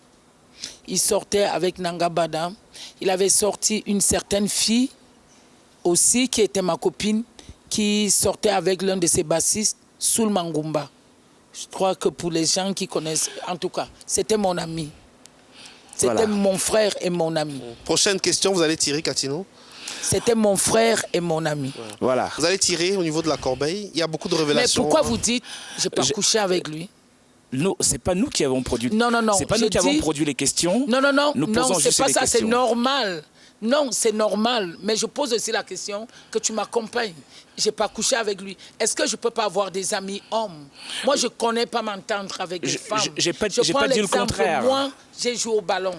Il sortait avec Nangabada. Il avait sorti une certaine fille aussi qui était ma copine, qui sortait avec l'un de ses bassistes, Soul Mangumba. Je crois que pour les gens qui connaissent, en tout cas, c'était mon ami. C'était mon frère et mon ami. Prochaine question, vous allez tirer, Katino? C'était mon frère et mon ami. Voilà. Vous allez tirer au niveau de la corbeille. Il y a beaucoup de révélations. Mais pourquoi vous dites je n'ai pas couché avec lui? Non, c'est pas nous qui avons produit. Non. C'est pas nous qui avons produit les questions. Non. Nous Non, posons c'est juste pas les ça, questions. c'est normal. Non, c'est normal. Mais je pose aussi la question que tu m'accompagnes. Je n'ai pas couché avec lui. Est-ce que je ne peux pas avoir des amis hommes? Moi, je ne connais pas m'entendre avec des femmes. J'ai pas dit le contraire. Moi, j'ai joué au ballon.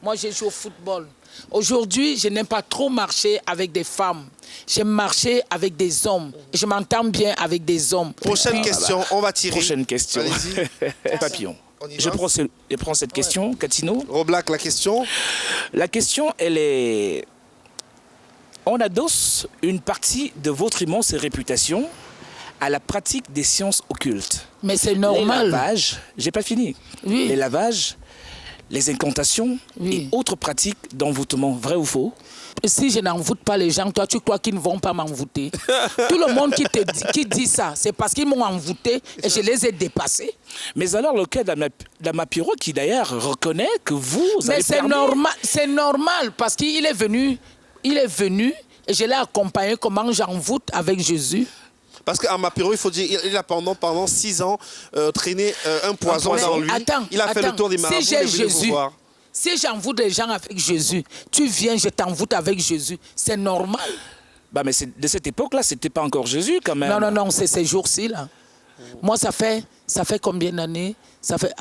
Moi, j'ai joué au football. Aujourd'hui, je n'aime pas trop marcher avec des femmes. J'aime marcher avec des hommes. Je m'entends bien avec des hommes. Prochaine question, on va tirer. Prochaine question. Papillon. Je prends cette question, Katino. Roblack, la question. La question, elle est... On adosse une partie de votre immense réputation à la pratique des sciences occultes. Mais c'est normal. Les lavages, j'ai pas fini. Oui. Les lavages, les incantations et autres pratiques d'envoûtement, vrai ou faux? Si je n'envoûte pas les gens, toi, tu crois qu'ils ne vont pas m'envoûter? Tout le monde qui dit ça, c'est parce qu'ils m'ont envoûté et je les ai dépassés. Mais alors, le cas d'Amapiro, qui d'ailleurs reconnaît que vous avez Mais c'est normal, parce qu'il est venu, et je l'ai accompagné comment j'envoûte avec Jésus. Parce qu'Amapiro, il faut dire, il a pendant 6 ans traîné un poison dans lui. Il a fait le tour des marabouts. Si j'ai Jésus, si j'envoûte les gens avec Jésus, tu viens, je t'envoûte avec Jésus. C'est normal. Bah mais de cette époque-là, c'était pas encore Jésus quand même. Non, c'est ces jours-ci là. Moi, ça fait combien d'années? Ça fait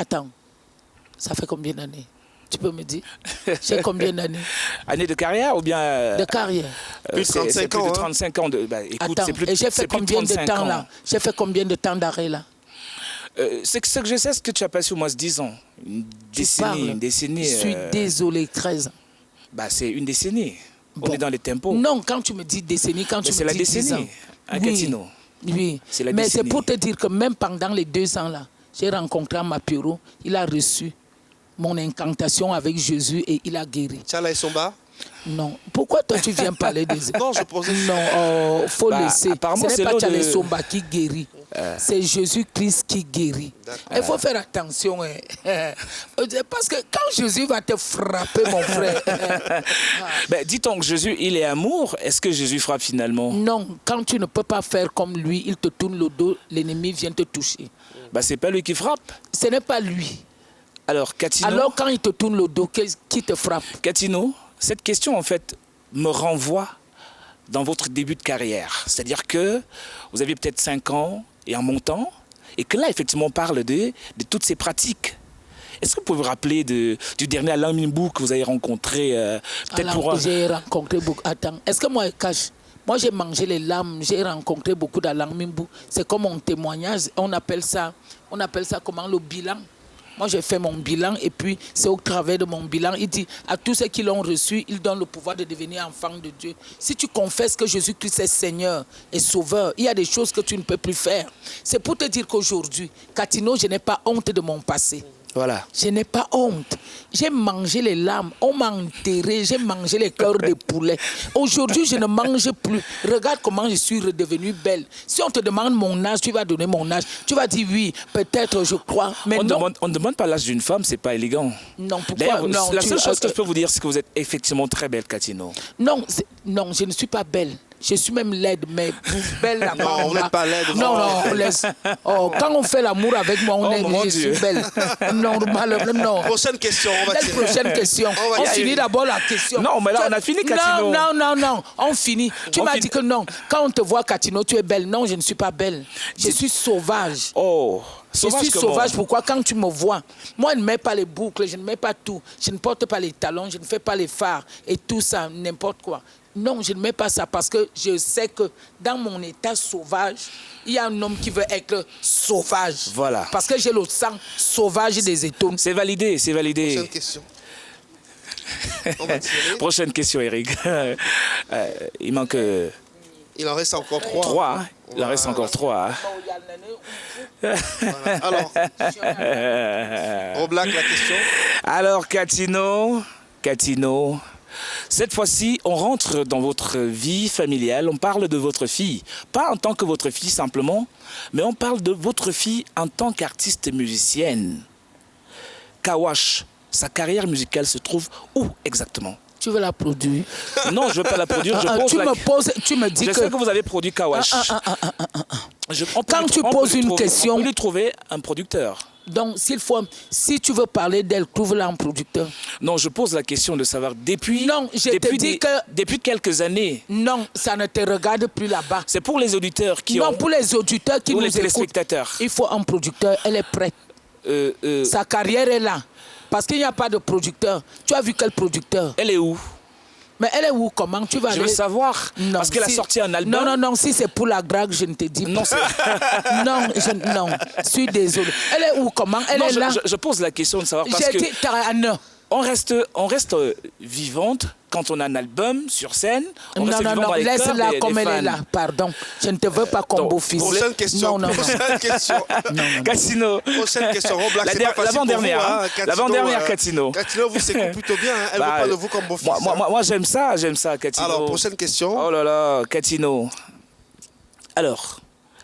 combien d'années? Tu peux me dire? J'ai combien d'années? Années de carrière ou bien... De carrière. Plus de 35 ans. Plus de 35 ans. Écoute, c'est plus de 35 ans. Et j'ai fait combien de temps là? J'ai fait combien de temps d'arrêt là? C'est ce que je sais, ce que tu as passé au moins 10 ans. Une décennie. Je suis désolé, 13 ans. Bah, c'est une décennie. On est dans les tempos. Non, quand tu me dis décennie, quand tu me dis 10 ans. C'est la décennie, à Katino. Oui, mais c'est pour te dire que même pendant les 2 ans là, j'ai rencontré Amapiro, il a reçu mon incantation avec Jésus et il a guéri. Tchala et Somba? Non. Pourquoi toi tu viens parler des... Non, je posais... Non, faut laisser. Apparemment, ce n'est pas Tchala et Somba qui guérit. C'est Jésus-Christ qui guérit. Il faut faire attention. Parce que quand Jésus va te frapper, mon frère... Dit-on que Jésus, il est amour, est-ce que Jésus frappe finalement? Non, quand tu ne peux pas faire comme lui, il te tourne le dos, l'ennemi vient te toucher. C'est pas lui qui frappe. Ce n'est pas lui. Alors, Katino... Alors, quand il te tourne le dos, qui te frappe? Katino, cette question, en fait, me renvoie dans votre début de carrière. C'est-à-dire que vous aviez peut-être 5 ans et en montant, et que là, effectivement, on parle de toutes ces pratiques. Est-ce que vous pouvez vous rappeler du dernier Alain Mimbou que vous avez rencontré J'ai rencontré beaucoup. Attends, est-ce que moi, je cache? Moi, j'ai mangé les lames, j'ai rencontré beaucoup d'Alain Mimbou. C'est comme mon témoignage, on appelle ça comment, le bilan. Moi, j'ai fait mon bilan et puis c'est au travers de mon bilan. Il dit à tous ceux qui l'ont reçu, il donne le pouvoir de devenir enfant de Dieu. Si tu confesses que Jésus-Christ est Seigneur et Sauveur, il y a des choses que tu ne peux plus faire. C'est pour te dire qu'aujourd'hui, Katino, je n'ai pas honte de mon passé. Voilà. Je n'ai pas honte. J'ai mangé les larmes, on m'a enterré, j'ai mangé les cœurs de poulet. Aujourd'hui, je ne mange plus. Regarde comment je suis redevenue belle. Si on te demande mon âge, tu vas donner mon âge. Tu vas dire oui, peut-être, je crois. Mais on ne demande pas l'âge d'une femme, c'est pas élégant. Non, pourquoi? Non, la seule chose que je peux vous dire, c'est que vous êtes effectivement très belle, Catino. Non, non, je ne suis pas belle. Je suis même laide, mais belle là-bas. Non, on n'est pas laide. Non, on laisse. Oh, quand on fait l'amour avec moi, je suis belle. Normal, non. Prochaine question, on va tirer. Prochaine question. On finit d'abord la question. Non, mais là, on a fini, Catino. Non, on finit. Tu m'as dit que non. Quand on te voit, Catino, tu es belle. Non, je ne suis pas belle. Je suis sauvage. Oh. Je suis sauvage, pourquoi? Quand tu me vois, moi, je ne mets pas les boucles, je ne mets pas tout. Je ne porte pas les talons, je ne fais pas les fards et tout ça, n'importe quoi. Non, je ne mets pas ça parce que je sais que dans mon état sauvage, il y a un homme qui veut être sauvage. Voilà. Parce que j'ai le sang sauvage des étoiles. C'est validé, c'est validé. Prochaine question. On va tirer. Prochaine question, Eric. Il manque... Il en reste encore 3. 3, hein? Il en reste encore 3. Hein? Voilà. Alors, Roblack, la question. Alors, Catino, cette fois-ci, on rentre dans votre vie familiale, on parle de votre fille. Pas en tant que votre fille simplement, mais on parle de votre fille en tant qu'artiste musicienne. Kawash, sa carrière musicale se trouve où exactement? Tu veux la produire? Non, je ne veux pas la produire. Tu me dis je sais que vous avez produit Kawash. Quand tu poses une question... On peut lui trouver un producteur. Donc, si tu veux parler d'elle, trouve-la un producteur. Non, je pose la question de savoir depuis... Non, depuis quelques années. Non, ça ne te regarde plus là-bas. C'est pour les auditeurs qui Non, pour les auditeurs qui nous les téléspectateurs. Écoutent. Il faut un producteur, elle est prête. Sa carrière est là. Parce qu'il n'y a pas de producteur. Tu as vu quel producteur? Elle est où? Mais elle est où? Comment tu vas aller? Je veux savoir. Non, parce qu'elle a sorti un album. Non, si c'est pour la drague, je ne te dis pas. Non, non, je suis désolé. Elle est où? Comment? Elle est là. Je pose la question de savoir parce que... On reste vivante quand on a un album sur scène. Non, laisse-la comme elle est là. Pardon. Je ne te veux pas comme beau-fils. Prochaine question. Prochaine question. Catino. Prochaine question. L'avant-dernière, Catino. Catino vous s'écoute plutôt bien. Hein. Elle ne veut pas de vous comme beau-fils. Moi, j'aime ça, Catino. Alors, prochaine question. Oh là là, Catino. Alors,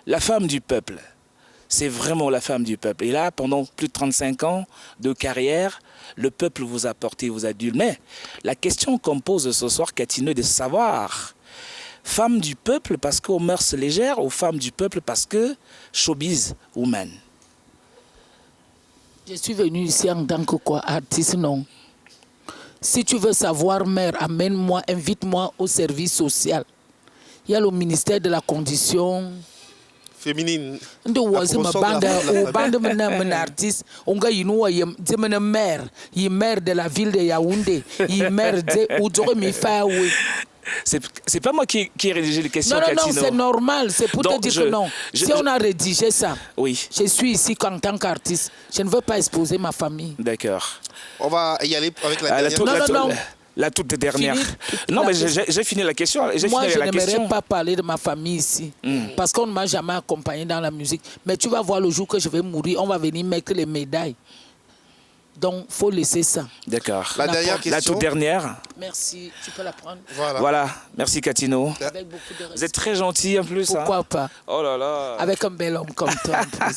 la femme du peuple, c'est vraiment la femme du peuple. Et là, pendant plus de 35 ans de carrière, le peuple vous a porté, vous a dû. Mais la question qu'on pose ce soir, Catino, est de savoir, femme du peuple parce qu'aux mœurs légères ou femme du peuple parce que showbiz woman? Je suis venue ici en tant que quoi, artiste, non. Si tu veux savoir, mère, amène-moi, invite-moi au service social. Il y a le ministère de la condition... féminine. Ndo wazi mabanda artiste onga yinua yemena maire de la ville de Yaoundé, maire de Oudjore Mifawe. C'est pas moi qui ai rédigé les questions, Non, Catino. c'est normal, c'est pour te dire que non. Si on a rédigé ça, oui. Je suis ici en tant qu'artiste. Je ne veux pas exposer ma famille. D'accord. On va y aller avec la dernière. Non. La toute dernière. Non, mais j'ai fini la question. Moi, je n'aimerais pas parler de ma famille ici. Parce qu'on ne m'a jamais accompagné dans la musique. Mais tu vas voir le jour que je vais mourir, on va venir mettre les médailles. Donc, il faut laisser ça. D'accord. La dernière question. La toute dernière. Merci. Tu peux la prendre. Voilà. Merci, Catino. Avec beaucoup de respect. Vous êtes très gentil en plus. Pourquoi pas? Oh là là. Avec un bel homme comme toi en plus.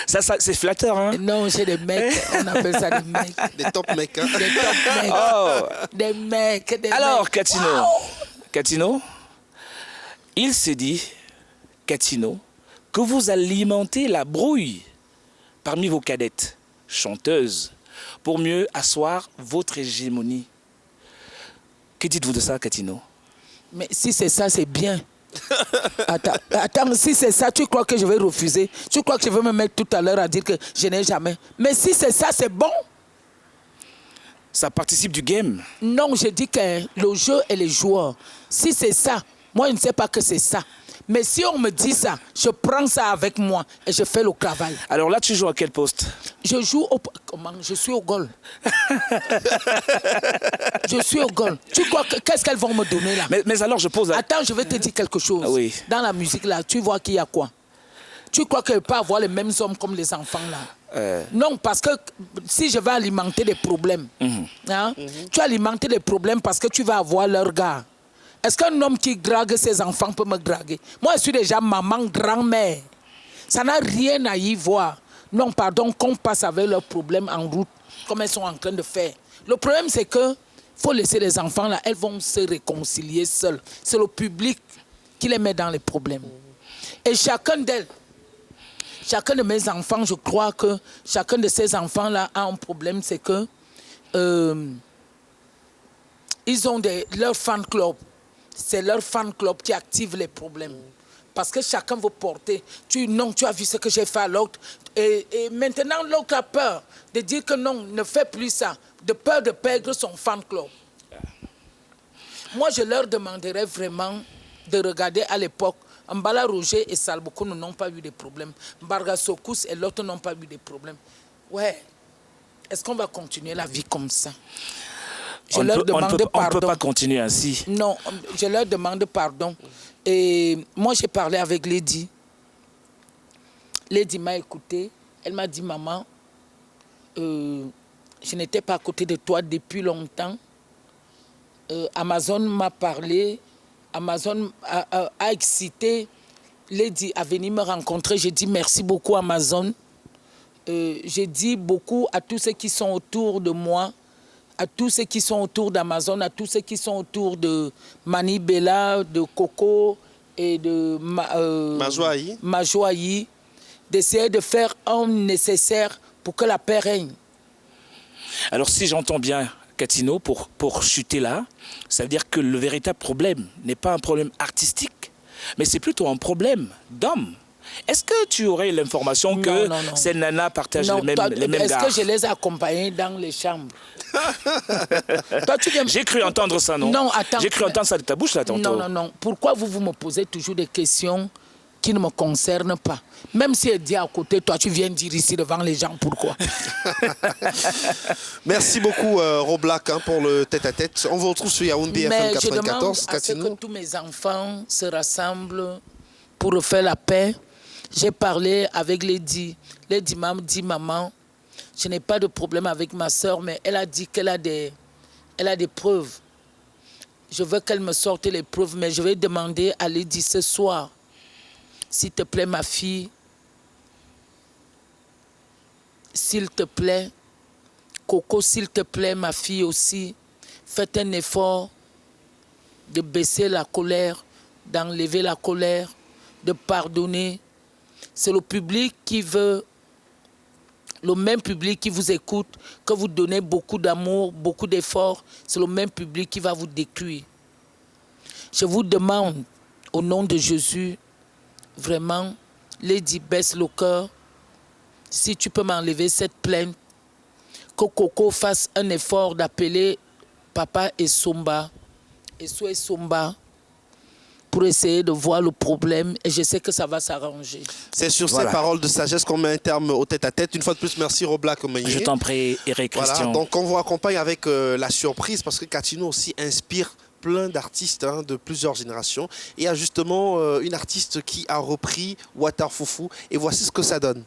ça c'est flatteur, hein? Non, j'ai des mecs. On appelle ça des mecs. Des top mecs, hein? Des top mecs. Oh. Des mecs. Alors, Catino. Wow. Catino, il se dit, Catino, que vous alimentez la brouille parmi vos cadettes, chanteuses, pour mieux asseoir votre hégémonie. Que dites-vous de ça, Catino? Mais si c'est ça, c'est bien. Attends, si c'est ça, tu crois que je vais refuser? Tu crois que je vais me mettre tout à l'heure à dire que je n'ai jamais? Mais si c'est ça, c'est bon. Ça participe du game. Non, je dis que le jeu et les joueurs. Si c'est ça, moi je ne sais pas que c'est ça. Mais si on me dit ça, je prends ça avec moi et je fais le travail. Alors là, tu joues à quel poste? Je joue au... Comment? Je suis au goal. Je suis au goal. Tu crois qu'est-ce qu'elles vont me donner là? Mais alors, je pose... Attends, je vais te dire quelque chose. Oui. Dans la musique là, tu vois qu'il y a quoi? Tu crois qu'elle peut avoir les mêmes hommes comme les enfants là? Non, parce que si je vais alimenter des problèmes, tu alimentes des problèmes parce que tu vas avoir leur gars. Est-ce qu'un homme qui drague ses enfants peut me draguer? Moi, je suis déjà maman, grand-mère. Ça n'a rien à y voir. Non, pardon, qu'on passe avec leurs problèmes en route, comme elles sont en train de faire. Le problème, c'est que faut laisser les enfants là, elles vont se réconcilier seules. C'est le public qui les met dans les problèmes. Et chacun d'elles, chacun de mes enfants, je crois que chacun de ces enfants-là a un problème, c'est que ils ont leur fan club. C'est leur fan club qui active les problèmes. Parce que chacun veut porter. Non, tu as vu ce que j'ai fait à l'autre. Et maintenant, l'autre a peur de dire que non, ne fais plus ça. De peur de perdre son fan club. Moi, je leur demanderais vraiment de regarder à l'époque. Mbala Roger et Salboko n'ont pas eu de problèmes. Mbarga Sokous et l'autre n'ont pas eu de problèmes. Ouais. Est-ce qu'on va continuer la vie comme ça? On ne peut pas continuer ainsi. Non, je leur demande pardon. Et moi, j'ai parlé avec Lady. Lady m'a écouté. Elle m'a dit, maman, je n'étais pas à côté de toi depuis longtemps. Amazon m'a parlé. Amazon a excité Lady à venir me rencontrer. J'ai dit merci beaucoup, Amazon. J'ai dit beaucoup à tous ceux qui sont autour de moi, à tous ceux qui sont autour d'Amazon, à tous ceux qui sont autour de Mani Bella, de Coco et de Majoaï, d'essayer de faire un nécessaire pour que la paix règne. Alors si j'entends bien, Catino, pour chuter là, ça veut dire que le véritable problème n'est pas un problème artistique, mais c'est plutôt un problème d'homme. Est-ce que tu aurais l'information que ces nanas partagent les mêmes gares? Est-ce que je les ai accompagnées dans les chambres? J'ai cru entendre ça, non? Non, attends. J'ai cru entendre ça de ta bouche, là, tantôt. Non. Pourquoi vous me posez toujours des questions qui ne me concernent pas? Même si elle dit à côté, toi, tu viens dire ici devant les gens, pourquoi? Merci beaucoup, Roblac, pour le tête-à-tête. On vous retrouve sur Yaoundé FM 94. Mais je demande à ce que tous mes enfants se rassemblent pour refaire la paix. J'ai parlé avec Lady. Lady m'a dit, maman, je n'ai pas de problème avec ma soeur, mais elle a dit qu'elle a des preuves. Je veux qu'elle me sorte les preuves, mais je vais demander à Lady ce soir, s'il te plaît, ma fille, s'il te plaît, Coco, s'il te plaît, ma fille aussi, faites un effort de baisser la colère, d'enlever la colère, de pardonner. C'est le public qui veut, le même public qui vous écoute, que vous donnez beaucoup d'amour, beaucoup d'efforts, c'est le même public qui va vous détruire. Je vous demande, au nom de Jésus, vraiment, Lady, baisse le cœur. Si tu peux m'enlever cette plainte, que Coco fasse un effort d'appeler Papa et Somba, et Somba, pour essayer de voir le problème, et je sais que ça va s'arranger. C'est sur ces paroles de sagesse qu'on met un terme au tête-à-tête. Une fois de plus, merci Roblac. Je t'en prie, Eric Christian. Voilà, donc on vous accompagne avec la surprise, parce que Catino aussi inspire plein d'artistes de plusieurs générations. Et il y a justement une artiste qui a repris Water Foufou, et voici ce que ça donne.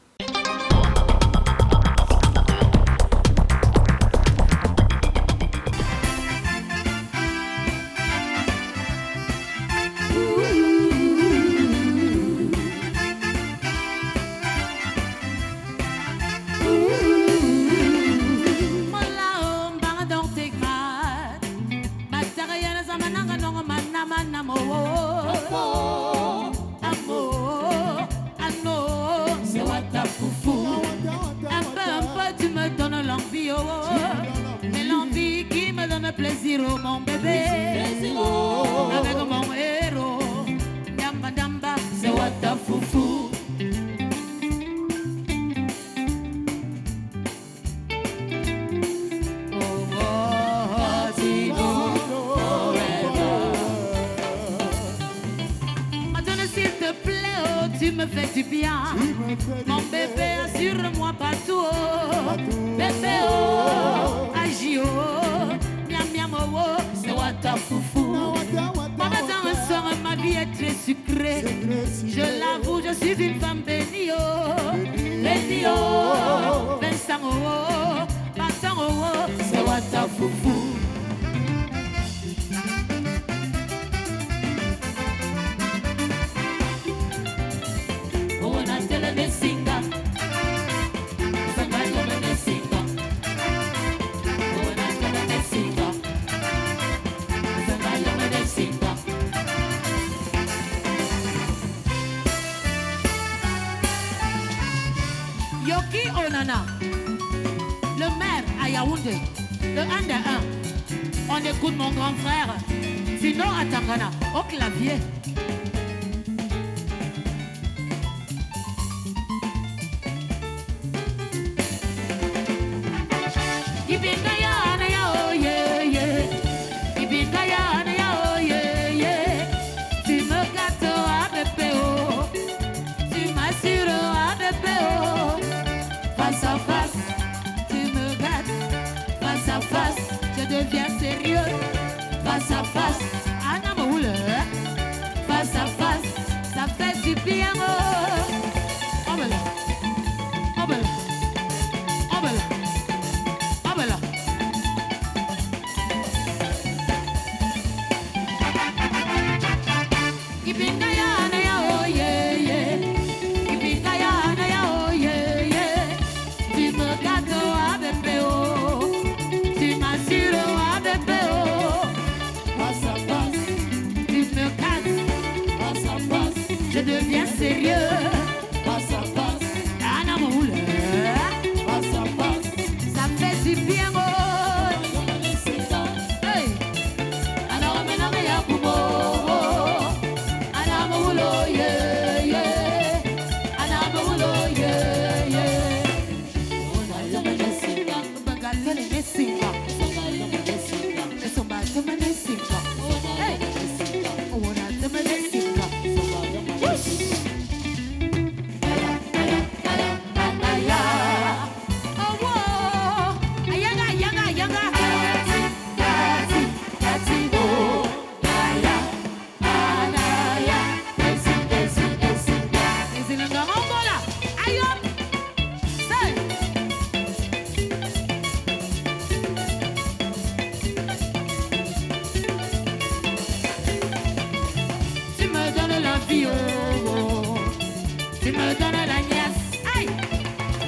Plaisir, oh mon bébé, avec mon héros, Damba Damba, c'est Water Foufou. Maintenant s'il te plaît, oh tu me fais du bien, mon bébé assure-moi partout, bébé oh, agis oh. C'est Water Foufou. Moi, dans un soir, ma vie est très sucrée. Je l'avoue, je suis une femme bénie. Bénie, Tanana, le maire à Yaoundé, le 1 de 1. On écoute mon grand frère, sinon à Tangana, au clavier. Face à face, Anna Moule, face à face, ça fait du bien. Oh bella, oh bella, oh bella, oh bella. Ibingayana ya oh yeah yeah, Ibingayana ya oh yeah yeah. Tu me gâteaux à bébé oh, tu m'assures à bébé oh. Je deviens sérieux. Face à face, Anna Moule. Face à face, ça fait du bien. Hey, Anna Moule, ya Kubo. Anna Moule, yeah yeah. Anna Moule, yeah yeah. On a le Messinga, Bagal le Messinga. Hey, on a le Messinga. Tu me donnes la niasse, aïe,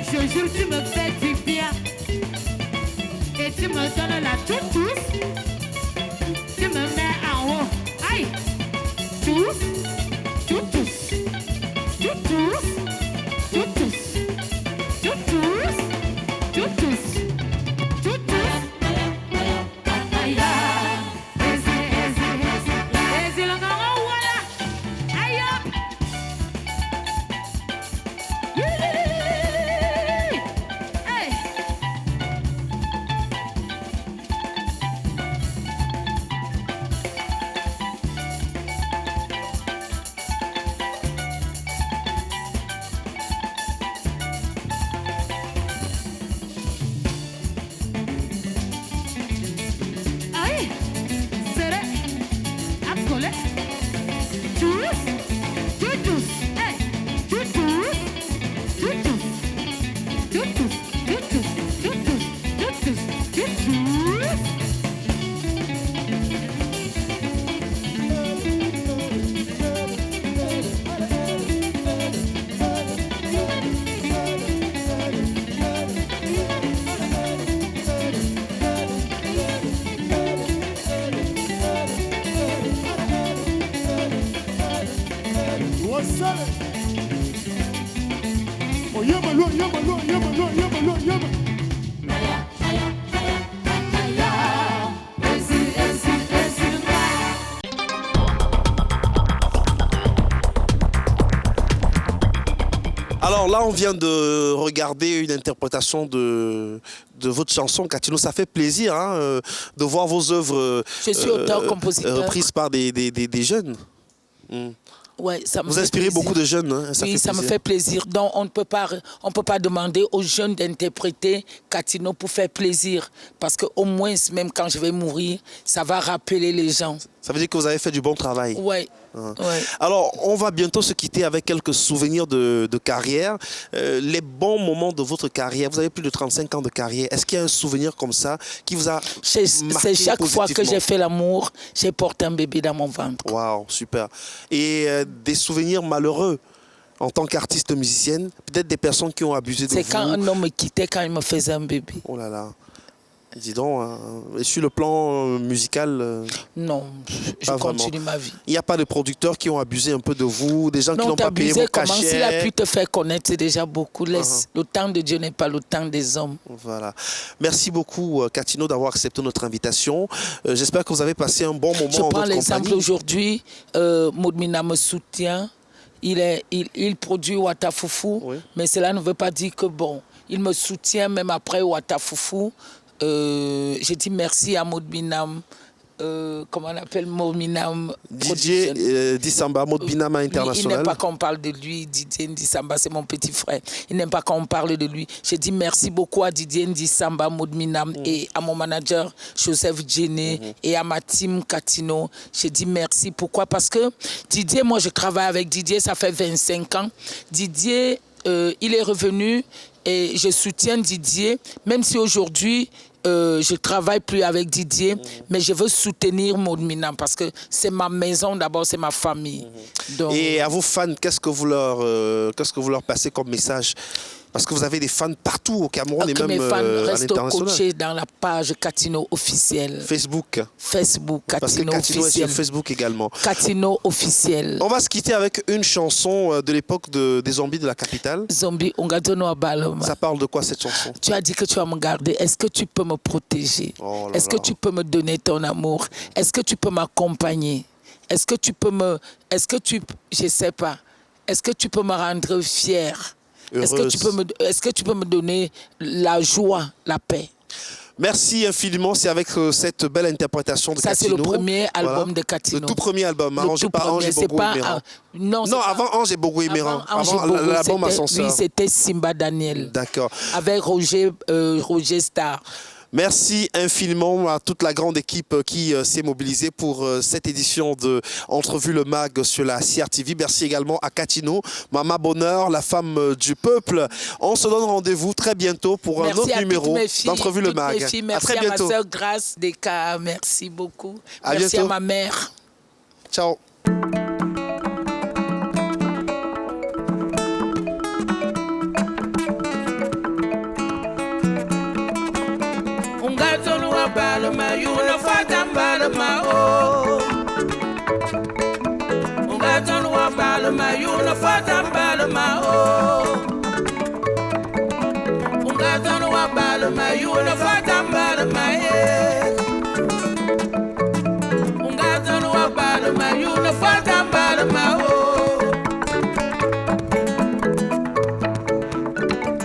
je jure tu me fais du bien. Et tu me donnes la toutou, tu me mets en haut, aïe, tous, toutous, toutous, toutous, toutous, toutous, toutous. Alors là, on vient de regarder une interprétation de votre chanson, Katino. Ça fait plaisir hein, de voir vos œuvres reprises par des jeunes. Ouais, ça me vous inspirez beaucoup de jeunes. Hein, oui, ça me fait plaisir. Donc, on ne peut pas demander aux jeunes d'interpréter Katino pour faire plaisir. Parce qu'au moins, même quand je vais mourir, ça va rappeler les gens. Ça veut dire que vous avez fait du bon travail. Oui. Ouais. Alors, on va bientôt se quitter avec quelques souvenirs de carrière. Les bons moments de votre carrière, vous avez plus de 35 ans de carrière. Est-ce qu'il y a un souvenir comme ça qui vous a marqué C'est chaque fois que j'ai fait l'amour, j'ai porté un bébé dans mon ventre. Waouh, super. Et des souvenirs malheureux en tant qu'artiste musicienne, peut-être des personnes qui ont abusé de vous. C'est quand un homme me quittait quand il me faisait un bébé. Oh là là. Dis donc, et sur le plan musical non, je continue ma vie. Il n'y a pas de producteurs qui ont abusé un peu de vous, des gens qui n'ont pas payé vos cachets. Comment s'il a pu te faire connaître, c'est déjà beaucoup. Le temps de Dieu n'est pas le temps des hommes. Voilà. Merci beaucoup, Catino, d'avoir accepté notre invitation. J'espère que vous avez passé un bon moment en notre compagnie. Je prends l'exemple aujourd'hui, Modmina me soutient. Il produit Ouattafoufou, oui. Mais cela ne veut pas dire que bon, il me soutient même après Ouattafoufou. J'ai dit merci à Modbinam, comment on appelle Modbinam Didier Dissamba, Modbinam International. Il n'aime pas qu'on parle de lui, Didier Dissamba, c'est mon petit frère. Il n'aime pas qu'on parle de lui. J'ai dit merci beaucoup à Didier Dissamba, Modbinam et à mon manager Joseph Djené et à ma team Catino. J'ai dit merci. Pourquoi? Parce que Didier, moi je travaille avec Didier, ça fait 25 ans. Didier, il est revenu et je soutiens Didier, même si aujourd'hui, je ne travaille plus avec Didier, mais je veux soutenir Modmina parce que c'est ma maison d'abord, c'est ma famille. Donc... Et à vos fans, qu'est-ce que vous leur passez comme message? Parce que vous avez des fans partout au Cameroun et même mes fans à l'international. restent coachés dans la page Catino officiel. Facebook, Catino parce que Catino officiel. Est sur Facebook également. Catino officiel. On va se quitter avec une chanson de l'époque des zombies de la capitale. Zombie, ça parle de quoi cette chanson? Tu as dit que tu vas me garder. Est-ce que tu peux me protéger? Est-ce que tu peux me donner ton amour? Est-ce que tu peux m'accompagner? Est-ce que tu peux me... Je sais pas. Est-ce que tu peux me rendre fière? Est-ce que tu peux me donner la joie, la paix? Merci infiniment. C'est avec cette belle interprétation de Catino. Ça, c'est le premier album de Catino. Le tout premier album. Ange et Bogo et Méran. Non, avant Ange et Bogo et Méran. Avant l'album Ascenseur. Oui, c'était Simba Daniel. D'accord. Avec Roger Star. Merci infiniment à toute la grande équipe qui s'est mobilisée pour cette édition de Entrevue le Mag sur la CRTV. Merci également à Catino, Maman Bonheur, la femme du peuple. On se donne rendez-vous très bientôt pour un autre numéro d'Entrevue le Mag. Merci à très bientôt. À ma soeur Grace Deka, merci beaucoup. Merci bientôt. À ma mère. Ciao. Balma, you no fatam balma oh. Ungaton wa balma, you no fatam balma oh. Ungaton wa balma, you no fatam balma eh. Ungaton wa balma, you no fatam balma oh.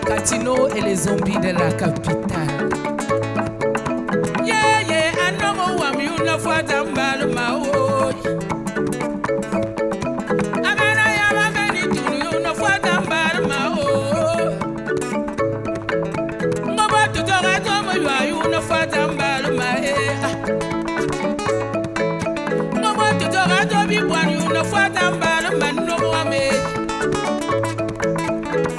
Catino et les zombies de la capitale. You fatam balma oh. Amana ya magani tunu you no fatam balma oh. Ngoba tutora tomo you no fatam balma eh. Ngoba tutora tobi bwan you no fatam balma no mwame.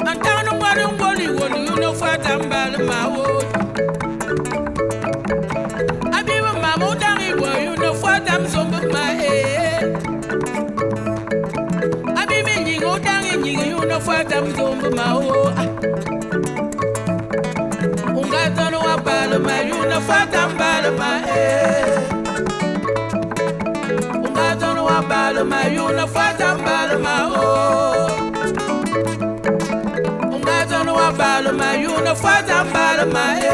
Antano mwari ngoli wonu you no fatam balma oh. You know what I'm so my head. I be meaning go down in you know what I'm so my oh. Ungaton wa balma, you know what I'm balma eh. Ungaton wa balma, you know what I'm balma oh. Ungaton wa balma, you know what I'm balma eh.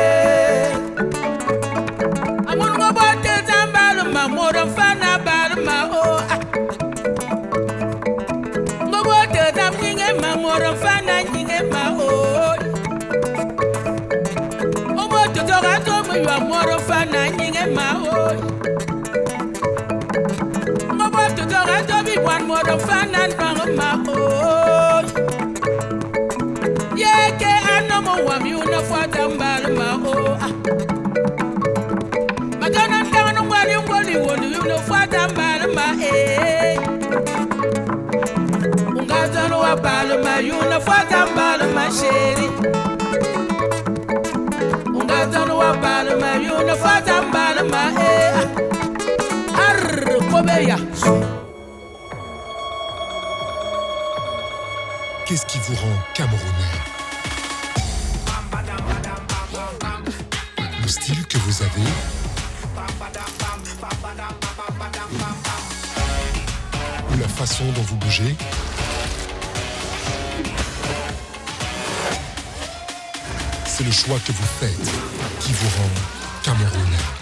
More than fun about my oh. No water than wing and my more than fun and my oh. Oh, what to talk at home, you are more than fun and my oh. No, what to talk at home, one more than fun and my oh. Yeah, I know more, you know what I'm about my oh. You know what I'm balma eh. Ungaton wa balma, you know what I'm balma chéri. Ungaton wa balma, you know what I'm balma eh. Arr kobeya. Qu'est-ce qui vous rend camerounais? style que vous avez. Ou la façon dont vous bougez. C'est le choix que vous faites qui vous rend Camerounais.